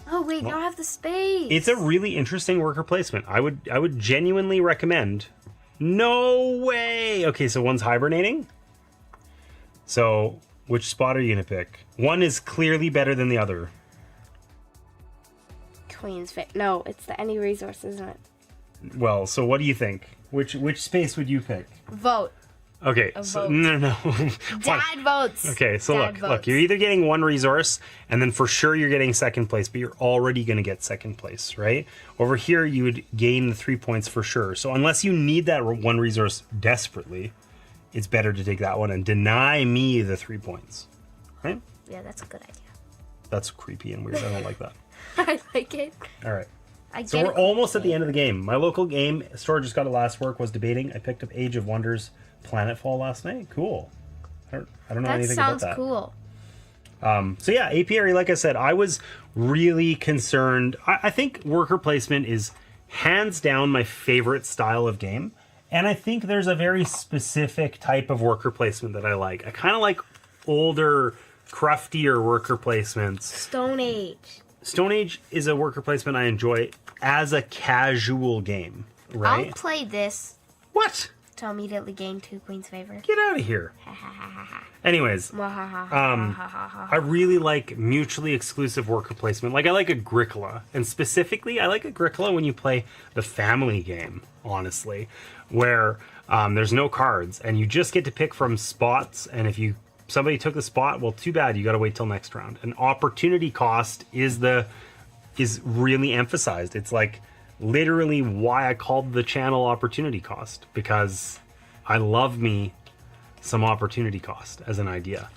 A: Oh wait, now I have the space.
B: It's a really interesting worker placement. I would genuinely recommend. No way. Okay, so one's hibernating. So which spot are you gonna pick? One is clearly better than the other.
A: Queen's Fit. No, it's the any resource, isn't it?
B: Well, so what do you think? Which space would you pick?
A: Vote.
B: Okay, so, no.
A: Dad votes.
B: Okay, so
A: Dad
B: look,
A: votes.
B: you're either getting one resource, and then for sure you're getting second place, but you're already going to get second place, right? Over here, you would gain the 3 points for sure. So unless you need that one resource desperately, it's better to take that one and deny me the 3 points, right?
A: Yeah, that's a good idea.
B: That's creepy and weird. I don't like that.
A: I like it.
B: All right.
A: I
B: So
A: get
B: we're
A: it.
B: almost at the end of the game. My local game store just got a last work, was debating. I picked up Age of Wonders Planetfall last night. Cool. I don't know
A: That
B: anything about
A: sounds
B: that.
A: cool.
B: So yeah, Apiary, like I said, I was really concerned. I think worker placement is hands down my favorite style of game. And I think there's a very specific type of worker placement that I like. I kind of like older, cruftier worker placements.
A: Stone Age.
B: Stone Age is a worker placement I enjoy as a casual game, right?
A: I'll play this
B: What?
A: to immediately gain 2 queen's favor.
B: Get out of here. Anyways, I really like mutually exclusive worker placement. Like I like Agricola, and specifically I like Agricola when you play the family game, honestly, where there's no cards and you just get to pick from spots, and if somebody took the spot, well, too bad, you got to wait till next round. And opportunity cost is really emphasized. It's like literally why I called the channel opportunity cost, because I love me some opportunity cost as an idea.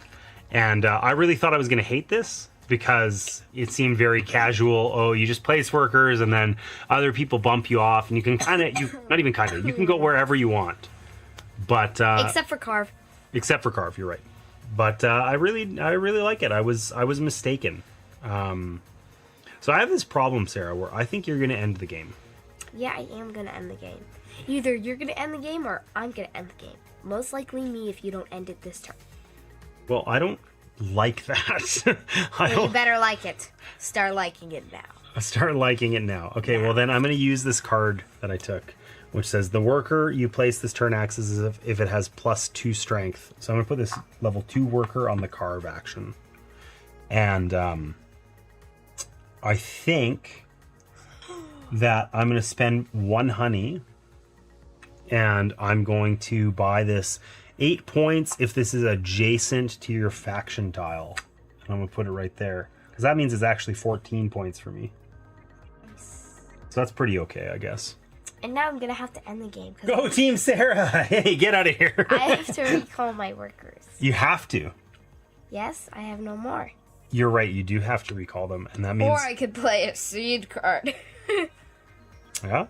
B: And I really thought I was going to hate this because it seemed very casual. Oh, you just place workers and then other people bump you off, and you can you can go wherever you want. But
A: Except for Carve.
B: except for Carve, you're right. But I really like it. I was mistaken. So I have this problem, Sarah, where I think you're going to end the game.
A: Yeah, I am going to end the game. Either you're going to end the game or I'm going to end the game. Most likely me if you don't end it this turn.
B: Well, I don't like that.
A: You better like it. Start liking it now.
B: I start liking it now. Okay, well then I'm going to use this card that I took, which says the worker you place this turn acts as if it has +2 strength. So I'm going to put this level 2 worker on the carve action. And I think that I'm going to spend 1 honey, and I'm going to buy this 8 points if this is adjacent to your faction tile. And I'm going to put it right there, because that means it's actually 14 points for me. So that's pretty okay, I guess.
A: And now I'm going to have to end the game.
B: Go Team Sarah! Hey, get out of here.
A: I have to recall my workers.
B: You have to.
A: Yes, I have no more.
B: You're right, you do have to recall them, and that means...
A: Or I could play a seed card.
B: Yeah?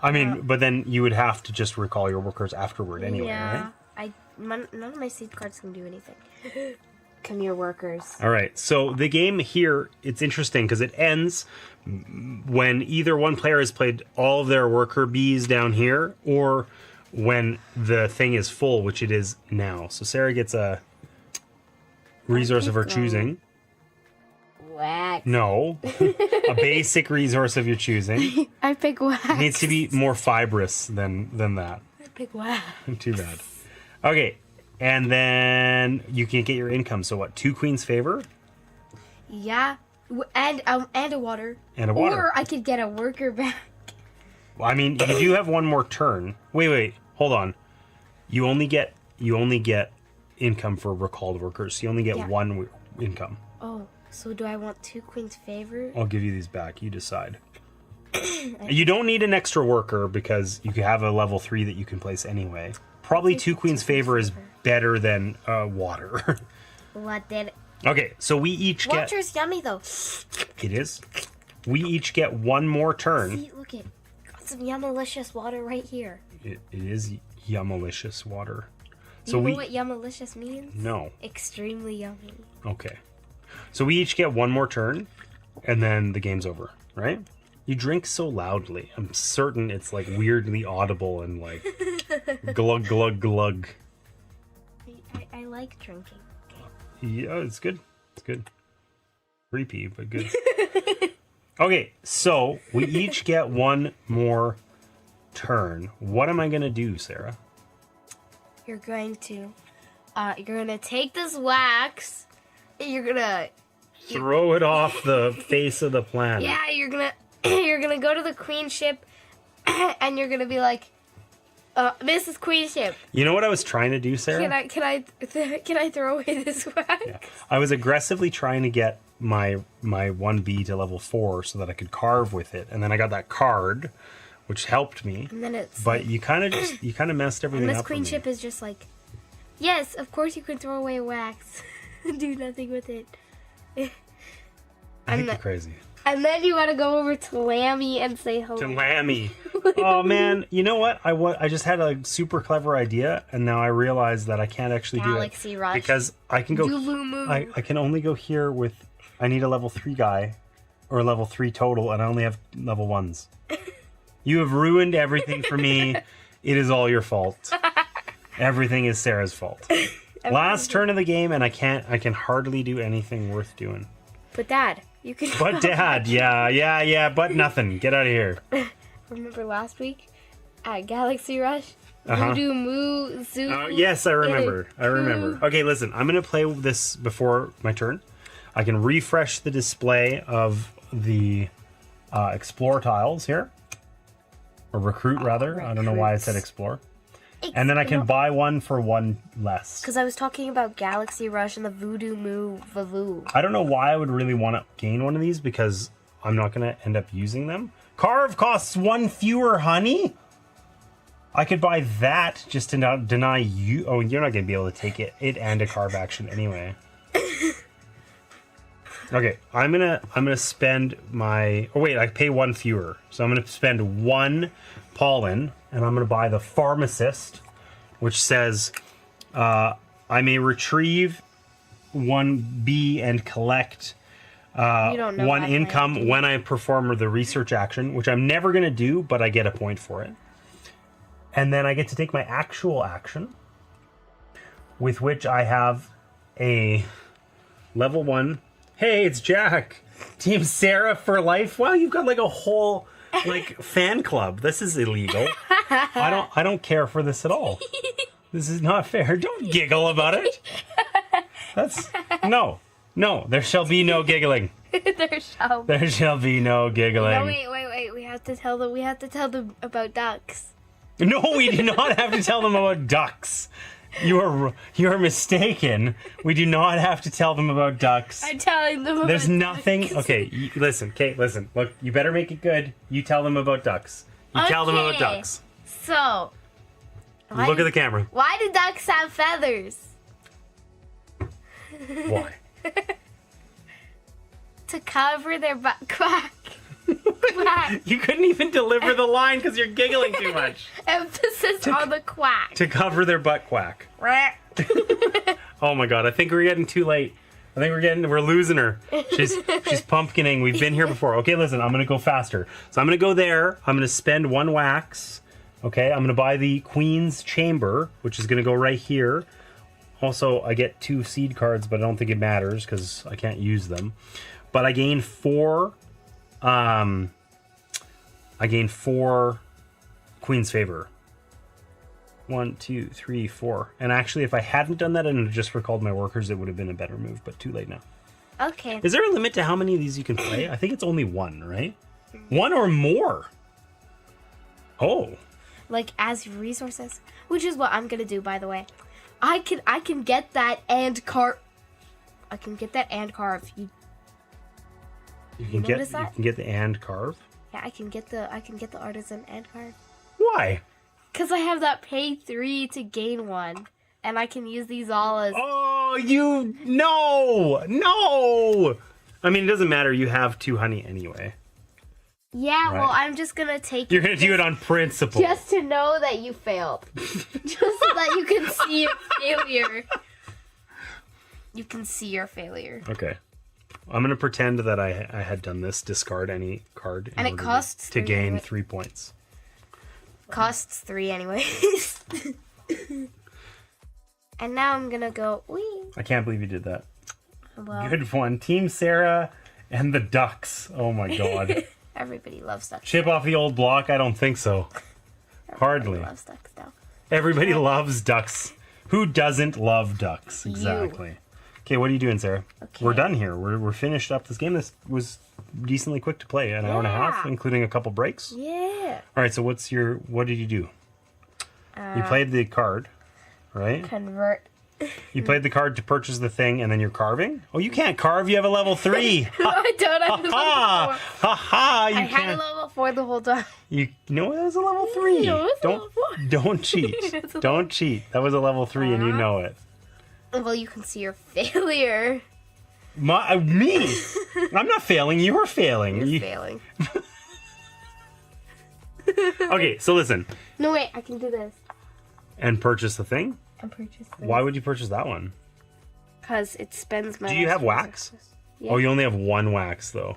B: I mean, but then you would have to just recall your workers afterward anyway, right?
A: None of my seed cards can do anything. Come here, workers.
B: All right, so the game here, it's interesting because it ends when either one player has played all of their worker bees down here, or when the thing is full, which it is now. So Sarah gets a resource of her choosing.
A: Wax.
B: No, a basic resource of your choosing.
A: I pick wax.
B: It needs to be more fibrous than that.
A: I pick wax.
B: Too bad. Okay, and then you can get your income. So what? 2 queen's favor
A: Yeah, and a water.
B: and a water.
A: Or I could get a worker back.
B: Well, I mean, you do have one more turn. Wait, hold on. You only get income for recalled workers. So you only get 1 income.
A: Oh, so do I want 2 queen's favor?
B: I'll give you these back. You decide. You don't need an extra worker because you can have a level 3 that you can place anyway. Probably 2 queen's favor is better than water.
A: What did?
B: Okay, so we each get...
A: Water's yummy though.
B: It is. We each get 1 more turn.
A: See, look it. Got some yummalicious water right here.
B: It is yummalicious water.
A: Do you know what yummalicious means?
B: No.
A: Extremely yummy.
B: Okay. So we each get 1 more turn, and then the game's over, right? You drink so loudly. I'm certain it's like weirdly audible and like glug glug glug.
A: I like drinking.
B: Yeah, it's good. It's good. Creepy, but good. Okay, so we each get one more turn. What am I gonna do, Sarah?
A: You're going to take this wax. You're gonna
B: Throw it off the face of the planet.
A: Yeah, you're gonna go to the queen ship, and you're gonna be like, "This is queen ship.
B: You know what I was trying to do, Sarah?
A: Can I throw away this wax?"
B: Yeah. I was aggressively trying to get my 1B to level 4 so that I could carve with it, and then I got that card, which helped me.
A: And then it's.
B: But you kind of messed everything
A: And
B: up.
A: this queen ship is just like, yes, of course you can throw away wax, and do nothing with it.
B: I think you're crazy.
A: And then you gotta go over to Lammy and say hello.
B: To Lammy. Oh man, you know what? I just had a super clever idea, and now I realize that I can't actually
A: Galaxy
B: do it
A: Rush.
B: because I can go. I can only go here with. I need a level 3 guy, or a level 3 total, and I only have level 1s. You have ruined everything for me. It is all your fault. Everything is Sarah's fault. Last turn of the game, and I can hardly do anything worth doing.
A: But Dad, you can.
B: But Dad, yeah, but nothing. Get out of here.
A: Remember last week at Galaxy Rush? Voodoo Moo Zoo.
B: Yes, I remember. Okay, listen, I'm going to play this before my turn. I can refresh the display of the explore tiles here. Or recruit, rather. I don't know why I said explore. And then I can buy one for one less.
A: Because I was talking about Galaxy Rush and the Voodoo Moo Vavoo.
B: I don't know why I would really want to gain one of these because I'm not going to end up using them. Carve costs 1 fewer honey? I could buy that just to not deny you. Oh, you're not going to be able to take it and a carve action anyway. Okay, I'm gonna spend my. Oh wait, I pay 1 fewer, so I'm gonna spend 1 pollen, and I'm gonna buy the pharmacist, which says I may retrieve 1 bee and collect 1 income when I perform the research action, which I'm never gonna do, but I get a point for it. And then I get to take my actual action, with which I have a level 1. Hey, it's Jack. Team Sarah for life. Wow, you've got like a whole fan club. This is illegal. I don't care for this at all. This is not fair. Don't giggle about it. That's no. There shall be no giggling. There shall be no giggling.
A: No, wait. We have to tell them about ducks.
B: No, we do not have to tell them about ducks. You are mistaken. We do not have to tell them about ducks.
A: I'm telling them about
B: There's nothing.
A: ducks.
B: Okay, listen, Kate, listen. Look, you better make it good. You tell them about ducks. You tell them about ducks.
A: So,
B: Look at the camera.
A: why do ducks have feathers?
B: Why?
A: To cover their butt quack. Quack.
B: You couldn't even deliver the line because you're giggling too much.
A: Emphasis on the quack.
B: To cover their butt quack. Oh my god, I think we're getting too late. I think we're losing her. She's pumpkining. We've been here before. Okay, listen, I'm gonna go faster. So I'm gonna go there. I'm gonna spend 1 wax. Okay, I'm gonna buy the Queen's Chamber, which is gonna go right here. Also, I get 2 seed cards, but I don't think it matters because I can't use them. But I gain 4. I gain 4 Queen's Favor. 1, 2, 3, 4. And actually, if I hadn't done that and just recalled my workers, it would have been a better move, but too late now.
A: Okay.
B: Is there a limit to how many of these you can play? I think it's only 1, right? 1 or more. Oh.
A: Like as resources, which is what I'm gonna do, by the way. I can get that and carve. I can get that and carve.
B: You can get the and carve.
A: Yeah, I can get the artisan and carve.
B: Why?
A: Cause I have that pay 3 to gain 1, and I can use these all as.
B: Oh, no! I mean, it doesn't matter. You have 2 honey anyway.
A: Yeah,
B: Right.
A: well, I'm just gonna take.
B: You're gonna do it on principle.
A: Just to know that you failed. Just so that you can see your failure. You can see your failure.
B: Okay. I'm gonna pretend that I had done this. Discard any card in
A: And it
B: order
A: costs
B: to
A: 3
B: gain
A: anyway.
B: 3 points.
A: Costs 3 anyways. And now I'm gonna go. Wee.
B: I can't believe you did that.
A: Well,
B: Good one, Team Sarah and the Ducks. Oh my god.
A: everybody loves ducks.
B: Chip off the old block? I don't think so. Hardly.
A: Everybody loves ducks now.
B: Everybody loves ducks. Who doesn't love ducks? Exactly. Okay, what are you doing, Sarah?
A: Okay.
B: We're done here. We're finished up this game. This was decently quick to play, an hour and a half, including a couple breaks.
A: Yeah.
B: All right, so what did you do? You played the card, right?
A: Convert.
B: You played the card to purchase the thing, and then you're carving? Oh, you can't carve. You have a level 3.
A: I don't have a
B: Ha
A: level 4.
B: ha ha! You
A: I
B: can't.
A: had a level 4 the whole time.
B: You know it was a level 3.
A: No, it's a level 4.
B: Don't cheat.
A: It's a
B: Don't cheat. That was a level 3, and you know it.
A: Well, you can see your failure.
B: Me? I'm not failing. You're failing.
A: You're failing.
B: Okay, so listen.
A: No, wait. I can do this.
B: And purchase the thing?
A: And purchase this.
B: Why would you purchase that one?
A: Because it spends my.
B: Do you have wax?
A: Yeah.
B: Oh, you only have 1 wax, though.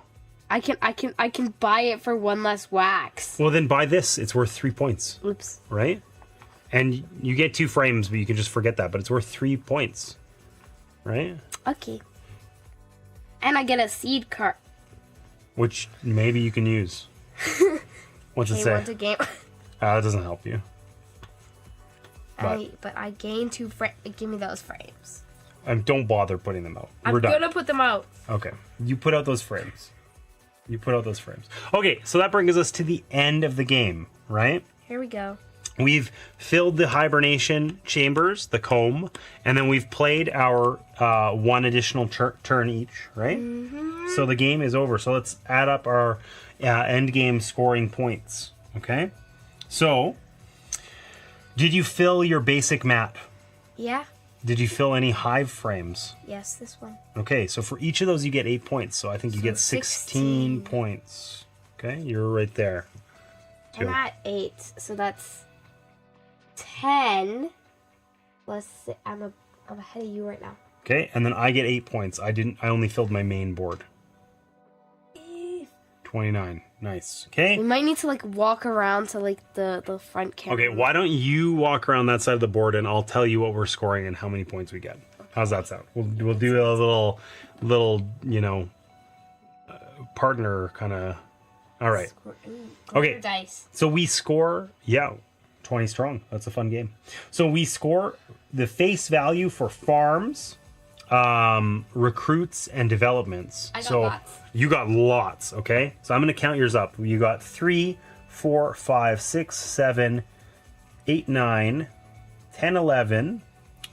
A: I can buy it for 1 less wax.
B: Well, then buy this. It's worth 3 points,
A: Oops.
B: right? And you get 2 frames, but you can just forget that. But it's worth 3 points, right?
A: Okay. And I get a seed card.
B: Which maybe you can use. What's it
A: Okay,
B: say?
A: want a game.
B: That doesn't help you.
A: But I gain 2 frames. Give me those frames.
B: Don't bother putting them out.
A: I'm
B: We're done.
A: gonna put them out.
B: Okay. You put out those frames. Okay, so that brings us to the end of the game, right?
A: Here we go.
B: We've filled the hibernation chambers, the comb, and then we've played our 1 additional turn each, right? Mm-hmm. So the game is over. So let's add up our end game scoring points, okay? So, did you fill your basic map?
A: Yeah.
B: Did you fill any hive frames?
A: Yes, this one.
B: Okay, so for each of those you get 8 points. So I think you get 16 points. Okay, you're right there.
A: I'm at 8, so that's 10. I'm ahead of you right now.
B: Okay, and then I get 8 points. I only filled my main board. 29. Nice. Okay.
A: We might need to walk around to the front camera.
B: Okay, why don't you walk around that side of the board and I'll tell you what we're scoring and how many points we get. How's that sound? We'll do a little partner kind of. All right. Okay.
A: Dice.
B: So we score, 20 strong. That's a fun game. So we score the face value for farms, recruits, and developments.
A: I got lots.
B: You got lots, okay? So I'm going to count yours up. You got 3, 4, 5, 6, 7, 8, 9, 10, 11,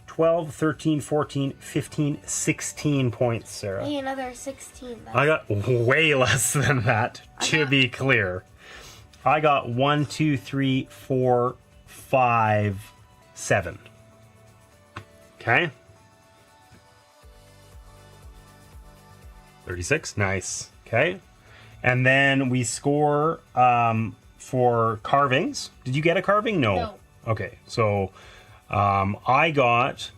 B: 12, 13, 14, 15, 16 points, Sarah.
A: Hey, another 16.
B: I got way less than that, to be clear. I got 1, 2, 3, 4, 5, 7. Okay. 36. Nice. Okay. And then we score for carvings. Did you get a carving? No. Okay. So I got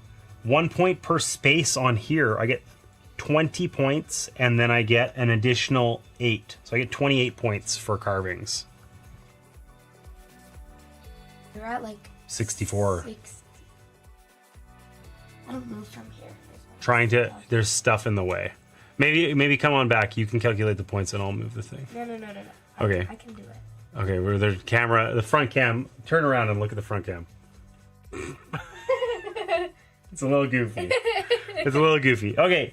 B: 1 point per space on here. I get 20 points, and then I get an additional 8. So I get 28 points for carvings.
A: You're at
B: 64.
A: 60. I don't move from here.
B: There's stuff in the way. Maybe come on back. You can calculate the points and I'll move the thing.
A: No.
B: Okay.
A: I can do it.
B: Okay, where the camera, the front cam, turn around and look at the front cam. It's a little goofy. Okay.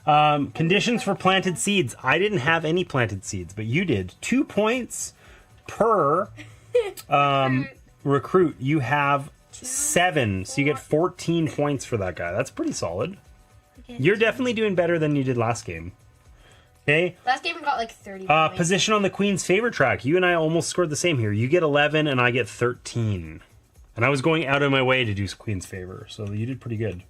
B: Conditions for planted seeds. I didn't have any planted seeds, but you did. 2 points per recruit. You have 7, so you get 14 points for that guy. That's pretty solid. You're definitely doing better than you did last game. Okay.
A: Last game we got 30 points.
B: Position on the Queen's favor track. You and I almost scored the same here. You get 11 and I get 13. And I was going out of my way to do Queen's favor, so you did pretty good.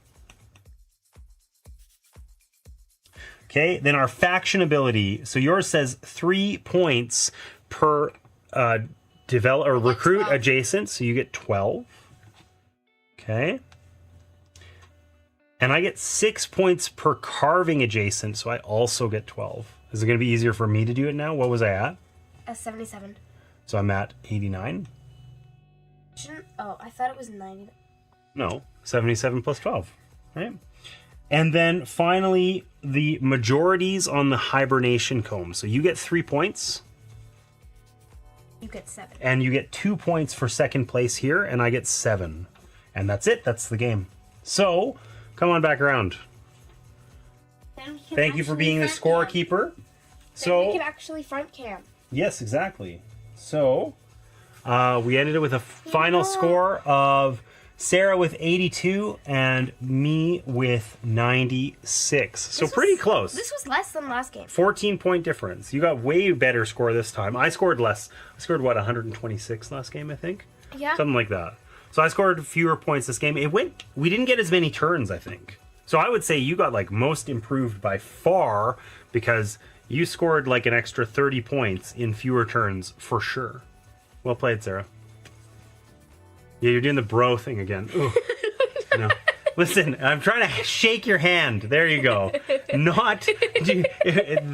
B: Okay, then our faction ability. So yours says 3 points per recruit
A: 12.
B: adjacent, so you get 12. Okay. And I get 6 points per carving adjacent, so I also get 12. Is it going to be easier for me to do it now? What was I at?
A: 77.
B: So I'm at 89.
A: Oh, I thought it was 90.
B: No, 77 plus 12, right? And then finally, the majorities on the hibernation comb. So you get 3 points.
A: You get 7.
B: And you get 2 points for second place here, and I get 7. And that's it. That's the game. So, come on back around. Thank you for being the scorekeeper. So
A: we can actually front cam.
B: Yes, exactly. So, we ended it with a final score of Sarah with 82 and me with 96. So pretty close.
A: This was less than last game.
B: 14-point difference. You got way better score this time. I scored less. I scored, what, 126 last game, I think?
A: Yeah.
B: Something like that. So I scored fewer points this game. We didn't get as many turns, I think. So I would say you got like most improved by far because you scored like an extra 30 points in fewer turns for sure. Well played, Sarah. Yeah, you're doing the bro thing again. Ooh. No. Listen, I'm trying to shake your hand. There you go.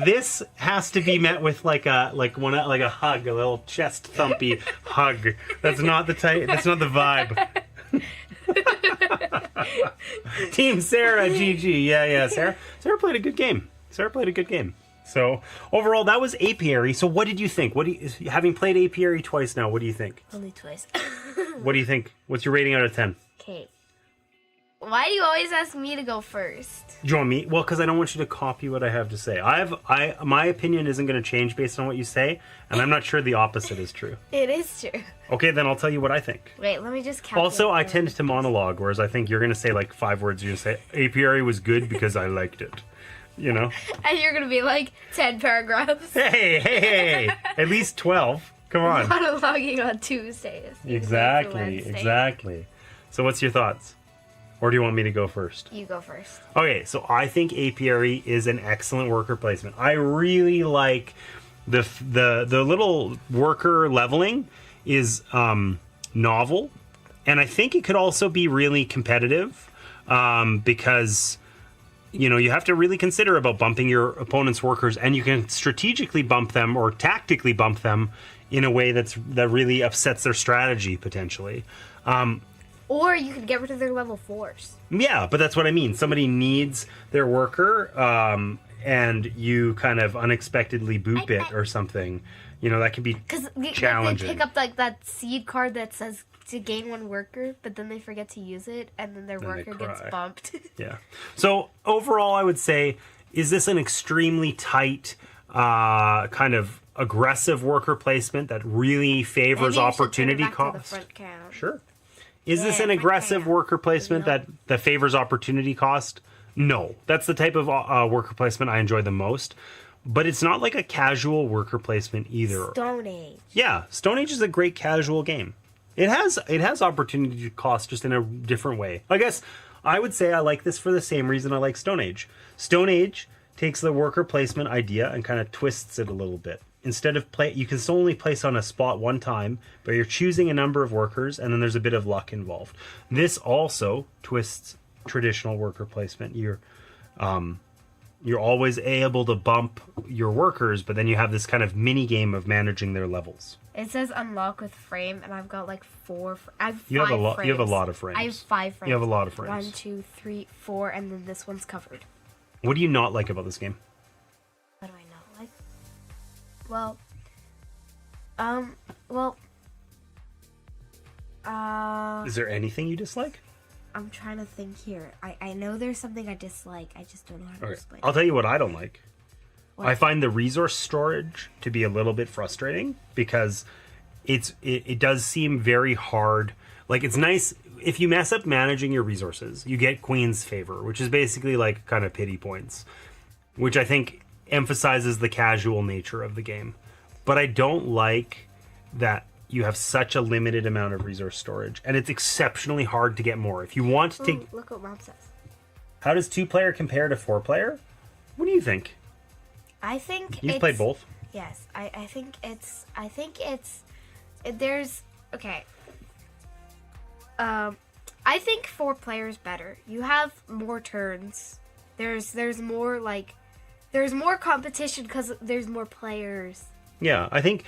B: This has to be met with like a hug, a little chest thumpy hug. That's not the type. That's not the vibe. Team Sarah, GG. Yeah. Sarah played a good game. So overall, that was Apiary. So what did you think? Having played Apiary twice now, what do you think?
A: Only twice.
B: What do you think? What's your rating out of 10?
A: Okay. Why do you always ask me to go first?
B: Do you want me? Well, because I don't want you to copy what I have to say. My opinion isn't going to change based on what you say, and I'm not sure the opposite is true.
A: It is true.
B: Okay, then I'll tell you what I think.
A: Wait, let me just calculate.
B: Also, I tend to monologue, whereas I think you're going to say like 5 words. You're going to say, Apiary was good because I liked it. You know?
A: And you're going to be like 10 paragraphs.
B: Hey! At least 12. Come on.
A: Monologuing on Tuesdays.
B: Exactly. So what's your thoughts? Or do you want me to go first?
A: You go first.
B: Okay, so I think Apiary is an excellent worker placement. I really like the little worker leveling is novel, and I think it could also be really competitive because you have to really consider about bumping your opponent's workers, and you can strategically bump them or tactically bump them in a way that really upsets their strategy potentially.
A: Or you could get rid of their level 4s.
B: Yeah, but that's what I mean. Somebody needs their worker, and you kind of unexpectedly boop it or something. That could be challenging.
A: They pick up like that seed card that says to gain 1 worker, but then they forget to use it, and then their worker gets bumped.
B: Yeah. So overall, I would say, is this an extremely tight, kind of aggressive worker placement that really favors opportunity cost? Sure. Is this an aggressive worker placement that favors opportunity cost? No. That's the type of worker placement I enjoy the most. But it's not like a casual worker placement either.
A: Stone Age.
B: Yeah. Stone Age is a great casual game. It has opportunity cost just in a different way. I guess I would say I like this for the same reason I like Stone Age. Stone Age takes the worker placement idea and kind of twists it a little bit. Instead of you can only place on a spot 1 time, but you're choosing a number of workers, and then there's a bit of luck involved. This also twists traditional worker placement. You're always able to bump your workers, but then you have this kind of mini game of managing their levels.
A: It says unlock with frame, and I've got like 4. I have 5
B: You have a lot.
A: frames.
B: You have a lot of frames.
A: I have 5 frames.
B: You have a lot of frames.
A: 1, 2, 3, 4, and then this one's covered.
B: What do you not like about this game?
A: What do I not like? Well,
B: Is there anything you dislike?
A: I'm trying to think here. I know there's something I dislike. I just don't know how to explain it.
B: I'll tell you what I don't like.
A: What?
B: I find the resource storage to be a little bit frustrating because it does seem very hard. Like, it's nice if you mess up managing your resources, you get Queen's Favor, which is basically like kind of pity points, which I think emphasizes the casual nature of the game. But I don't like that you have such a limited amount of resource storage, and it's exceptionally hard to get more. If you want to take...
A: Look what Mom says.
B: How does 2-player compare to 4-player? What do you think?
A: I think
B: You've played both?
A: Yes. I think it's... There's... Okay. I think 4 players better. You have more turns. There's more like there's more competition because there's more players.
B: Yeah, I think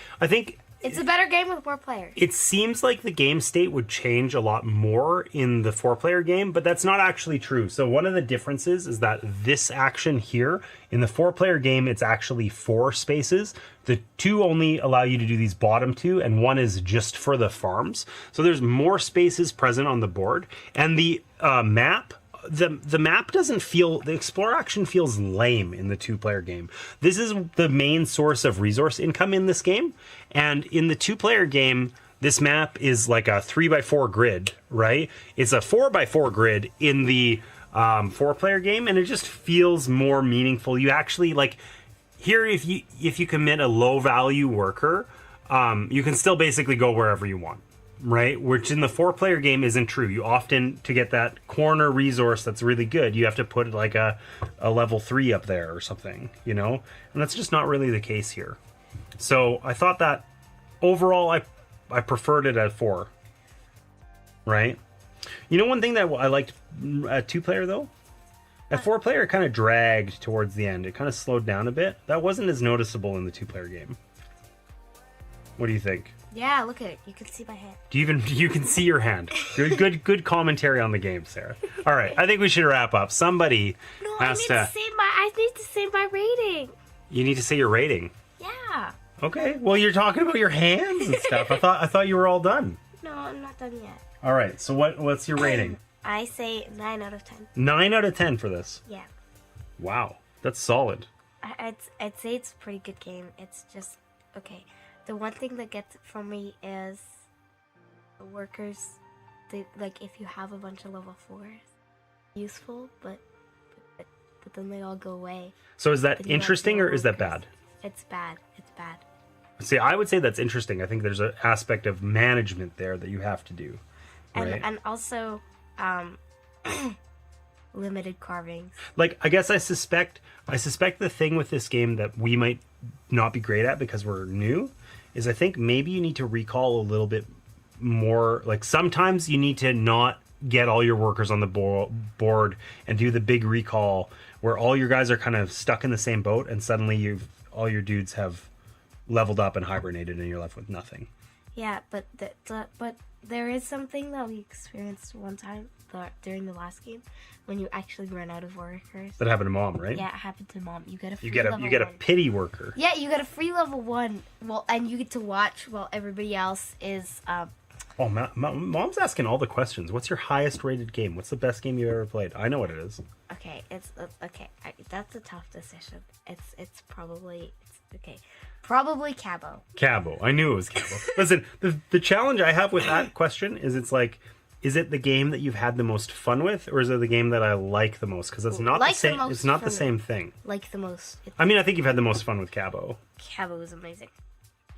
A: It's a better game with more players.
B: it seems like the game state would change a lot more in the 4-player game, but that's not actually true. So one of the differences is that this action here, in the 4-player game, it's actually 4 spaces. The 2 only allow you to do these bottom 2, and 1 is just for the farms. So there's more spaces present on the board. And the map... The map doesn't feel... The Explore action feels lame in the 2-player game. This is the main source of resource income in this game. And in the 2-player game, this map is like a 3x4 grid, right? It's a 4x4 grid in the 4-player game, and it just feels more meaningful. You actually, like... Here, if you commit a low-value worker, you can still basically go wherever you want. Right, which in the 4-player game isn't true. You often, to get that corner resource that's really good, you have to put like a level 3 up there or something, you know? And that's just not really the case here. So I thought that overall I preferred it at 4. Right? You know one thing that I liked at 2-player though? At 4-player it kind of dragged towards the end. It kind of slowed down a bit. That wasn't as noticeable in the 2-player game. What do you think?
A: Yeah, look at it. You can see my hand.
B: You can see your hand. Good commentary on the game, Sarah. All right, I think we should wrap up. Somebody has to.
A: I need to say my rating.
B: You need to say your rating.
A: Yeah.
B: Okay. Well, you're talking about your hands and stuff. I thought you were all done.
A: No, I'm not done yet.
B: All right. So what's your rating?
A: I say 9 out of 10.
B: 9 out of 10 for this.
A: Yeah.
B: Wow, that's solid.
A: I'd say it's a pretty good game. It's just okay. The one thing that gets it from me is the workers. Like if you have a bunch of level 4s, useful, but then they all go away.
B: So is that interesting or is that bad?
A: It's bad. It's bad.
B: See, I would say that's interesting. I think there's an aspect of management there that you have to do. Right?
A: And also limited carvings.
B: Like, I guess I suspect the thing with this game that we might not be great at because we're new is I think maybe you need to recall a little bit more. Like, sometimes you need to not get all your workers on the board and do the big recall where all your guys are kind of stuck in the same boat and suddenly all your dudes have leveled up and hibernated and you're left with nothing.
A: Yeah, but there is something that we experienced one time during the last game when you actually run out of workers.
B: That happened to Mom, right?
A: Yeah, it happened to Mom. You get a free
B: you get a pity worker.
A: Yeah, you get a free level 1. Well, and you get to watch while everybody else is.
B: Oh, Mom's asking all the questions. What's your highest rated game? What's the best game you've ever played? I know what it is.
A: Okay, it's okay. That's a tough decision. It's probably probably Cabo.
B: Cabo. I knew it was Cabo. Listen, the challenge I have with that question is it's like, is it the game that you've had the most fun with, or is it the game that I like the most? Because it's not the same. It's not the same thing.
A: Like the most.
B: I mean, I think you've had the most fun with Cabo.
A: Cabo is amazing.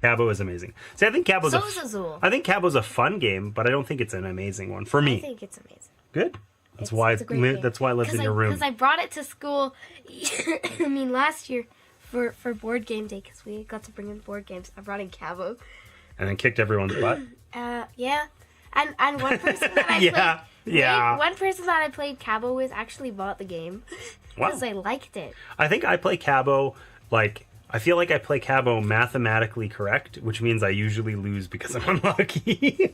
B: Cabo is amazing. See, I think Cabo's
A: so is Azul.
B: I think Cabo's a fun game, but I don't think it's an amazing one for me.
A: I think it's amazing.
B: Good. That's why I lived in your room.
A: Because I brought it to school. I mean, last year for board game day, because we got to bring in board games. I brought in Cabo.
B: And then kicked everyone's butt.
A: Yeah. And one person that I played, one person that I played Cabo with actually bought the game because I liked it.
B: I think I play Cabo like. I feel like I play Cabo mathematically correct, which means I usually lose because I'm unlucky.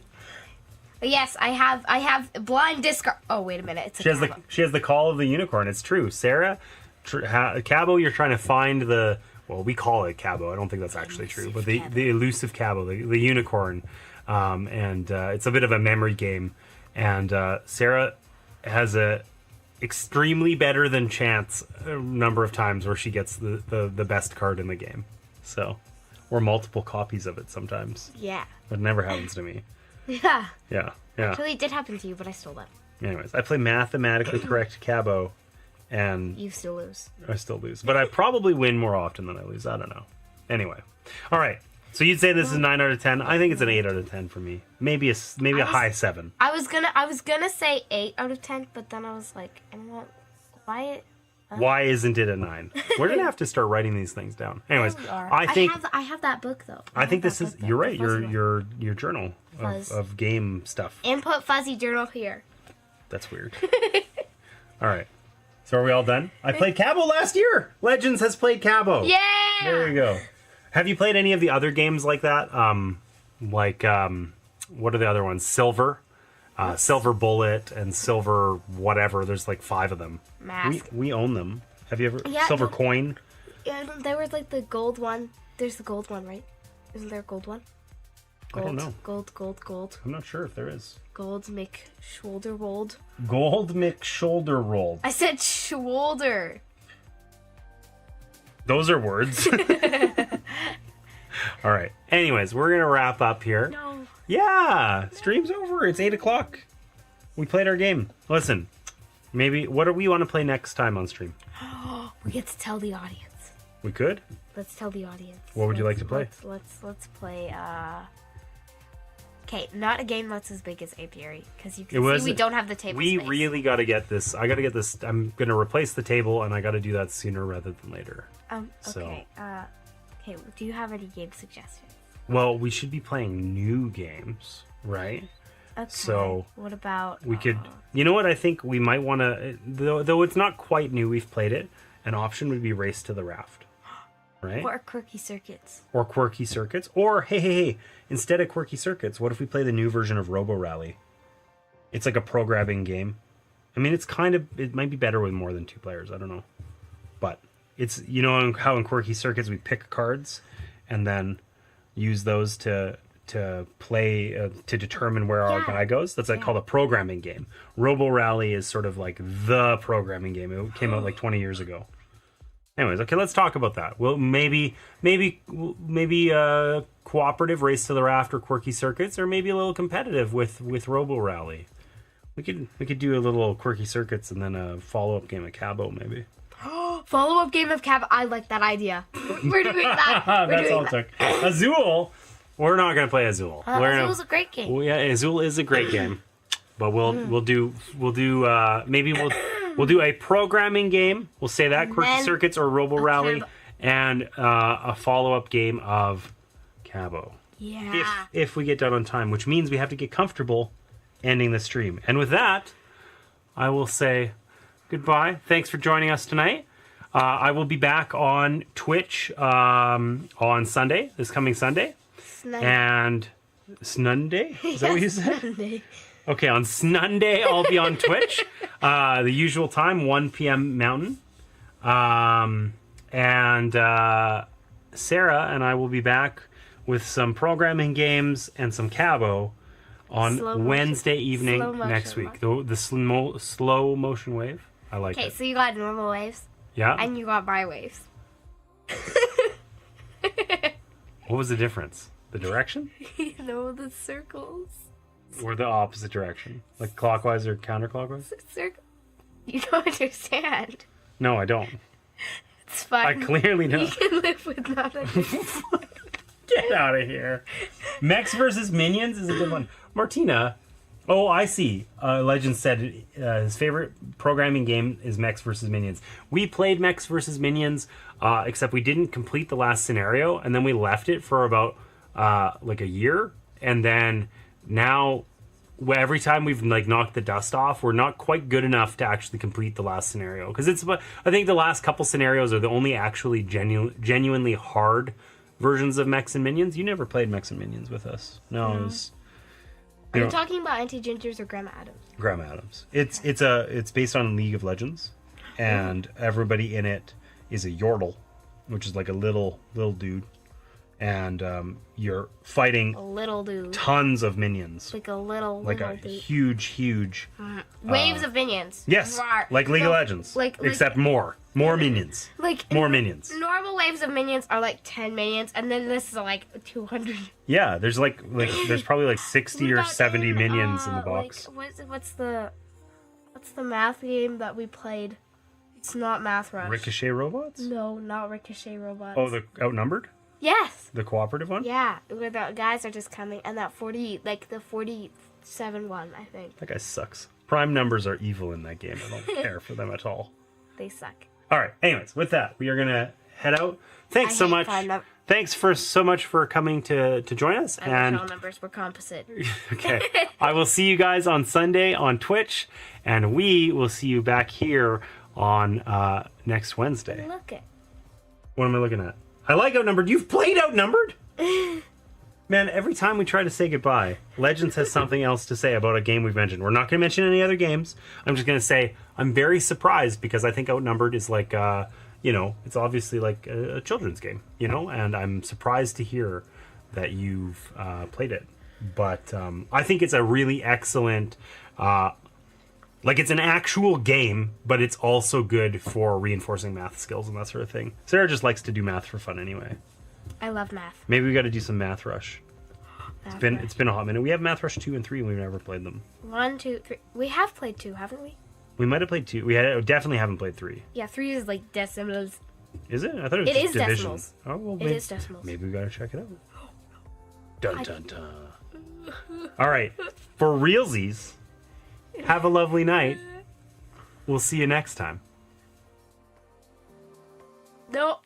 A: Yes, I have blind discard. Oh, wait a minute. It's
B: she has the call of the unicorn. It's true. Sarah, Cabo, you're trying to find the... Well, we call it Cabo. I don't think that's actually true. But the elusive Cabo, the unicorn. It's a bit of a memory game. And Sarah has a extremely better than chance a number of times where she gets the best card in the game. So, or multiple copies of it sometimes.
A: Yeah.
B: But it never happens to me.
A: Yeah.
B: Yeah.
A: Actually, it did happen to you, but I stole them.
B: Anyways, I play mathematically correct Cabo, and
A: you still lose.
B: I still lose, but I probably win more often than I lose. I don't know. Anyway, all right. So you'd say this is 9 out of 10. I think it's an 8 out of 10 for me. Maybe a high 7.
A: I was gonna say 8 out of 10, but then I was like,
B: why isn't it a 9? We're gonna have to start writing these things down. Anyways, I
A: have that book though.
B: I think this is. You're right. Your journal of game stuff.
A: Input fuzzy journal here.
B: That's weird. All right. So are we all done? I played Cabo last year. Legends has played Cabo.
A: Yeah!
B: There you go. Have you played any of the other games like that? What are the other ones? Silver. Silver Bullet and Silver whatever. There's like 5 of them.
A: Mask.
B: We own them. Have you ever?
A: Yeah,
B: Silver Coin.
A: Yeah, there was like the gold one. There's the gold one, right? Isn't there a gold one? Gold,
B: I don't know.
A: Gold.
B: I'm not sure if there is.
A: Gold make shoulder rolled.
B: Gold Mick Shoulder Rolled.
A: I said shoulder.
B: Those are words. All right. Anyways, we're going to wrap up here.
A: No.
B: Yeah. Stream's over. It's 8 o'clock. We played our game. Listen, maybe, what do we want to play next time on stream?
A: We get to tell the audience.
B: We could?
A: Let's tell the audience.
B: What would you like to play?
A: Let's play, okay, not a game that's as big as Apiary, because you can see we don't have the table
B: We
A: space.
B: really got to get this. I got to get this. I'm going to replace the table, and I got to do that sooner rather than later.
A: Okay, okay, do you have any game suggestions?
B: Well, we should be playing new games, right?
A: Okay.
B: So
A: what about
B: we could, you know what? I think we might want to, though it's not quite new. We've played it. An option would be Race to the Raft, right?
A: or Quirky Circuits?
B: Or Quirky Circuits. Or hey, instead of Quirky Circuits, what if we play the new version of Robo Rally? It's like a programming game. I mean, it might be better with more than 2 players. I don't know, but it's, you know how in Quirky Circuits we pick cards and then use those to play to determine where our guy goes. That's called a programming game. Robo Rally is sort of like the programming game. It came out like 20 years ago. Anyways, okay, let's talk about that. Well, maybe cooperative Race to the Raft or Quirky Circuits, or maybe a little competitive with Robo Rally. We could do a little Quirky Circuits and then a follow-up game of Cabo, maybe.
A: Follow-up game of Cab. I like that idea. We're doing that.
B: That's all it took. Azul. We're not gonna play Azul.
A: Azul's a great game.
B: Well, yeah, Azul is a great game, but we'll do a programming game. We'll say that Quirky Circuits or Robo Rally, and a follow-up game of Cabo.
A: Yeah.
B: If we get done on time, which means we have to get comfortable ending the stream. And with that, I will say goodbye. Thanks for joining us tonight. I will be back on Twitch on Sunday, this coming Sunday. And Snunday? Is that what you said?
A: Snunday.
B: Okay, on Snunday I'll be on Twitch. The usual time, 1 p.m. Mountain. And Sarah and I will be back with some programming games and some Cabo on Wednesday evening next week. The slow motion wave. I like it.
A: Okay, so you got normal waves.
B: Yeah?
A: And you got bi waves.
B: What was the difference? The direction?
A: The circles.
B: Or the opposite direction? Like clockwise or counterclockwise?
A: Circle. You don't understand.
B: No, I don't.
A: It's fine.
B: I clearly don't.
A: You can live with not understanding.
B: Get out of here. Mechs versus Minions is a good one. Martina. Oh, I see. Legend said his favorite programming game is Mechs versus Minions. We played Mechs versus Minions, except we didn't complete the last scenario, and then we left it for about like a year, and then now every time we've like knocked the dust off, we're not quite good enough to actually complete the last scenario, because I think the last couple scenarios are the only actually genuinely hard versions of Mechs and Minions. You never played Mechs and Minions with us. No. It was,
A: Are you talking about Auntie Gingers or Grandma Adams?
B: Grandma Adams. It's based on League of Legends, and everybody in it is a Yordle, which is like a little dude, and you're fighting
A: A little dude.
B: tons of minions,
A: Like a little
B: like
A: dude.
B: a huge
A: Waves of minions.
B: yes,
A: Rawr.
B: like League of
A: No,
B: Legends,
A: like-
B: except more minions,
A: Like
B: more minions.
A: normal waves of minions are like 10 minions, and then this is like 200.
B: Yeah, there's there's probably like 60 or
A: But
B: 70
A: in,
B: minions in the box.
A: Like, what's the math game that we played? It's not Math Rush.
B: Ricochet robots?
A: No, not Ricochet robots.
B: Oh, the outnumbered,
A: yes.
B: the cooperative one.
A: Yeah, where the guys are just coming, and that 47 one, I think.
B: That guy sucks. Prime numbers are evil in that game. I don't care for them at all.
A: They suck.
B: All right. Anyways, with that, we are gonna head out. Thanks so much. thanks for so much for coming to join us.
A: I wish all numbers were composite.
B: Okay. I will see you guys on Sunday on Twitch, and we will see you back here on next Wednesday.
A: Look it.
B: What am I looking at? I like Outnumbered. You've played Outnumbered? Man, every time we try to say goodbye, Legends has something else to say about a game we've mentioned. We're not going to mention any other games. I'm just going to say I'm very surprised because I think Outnumbered is like, it's obviously like a children's game, and I'm surprised to hear that you've played it. But I think it's a really excellent, it's an actual game, but it's also good for reinforcing math skills and that sort of thing. Sarah just likes to do math for fun anyway.
A: I love math.
B: Maybe we got to do some Math Rush. It's been a hot minute. We have Math Rush 2 and 3 and we've never played them.
A: 1, 2, 3. We have played 2, haven't we?
B: We might have played 2. Definitely haven't played 3.
A: Yeah, 3 is like decimals.
B: Is it? I thought it was
A: It
B: just
A: is
B: division.
A: decimals.
B: Oh, well,
A: It is decimals.
B: Maybe we got to check it out. Dun dun dun. All right. For realsies, have a lovely night. We'll see you next time.
A: No.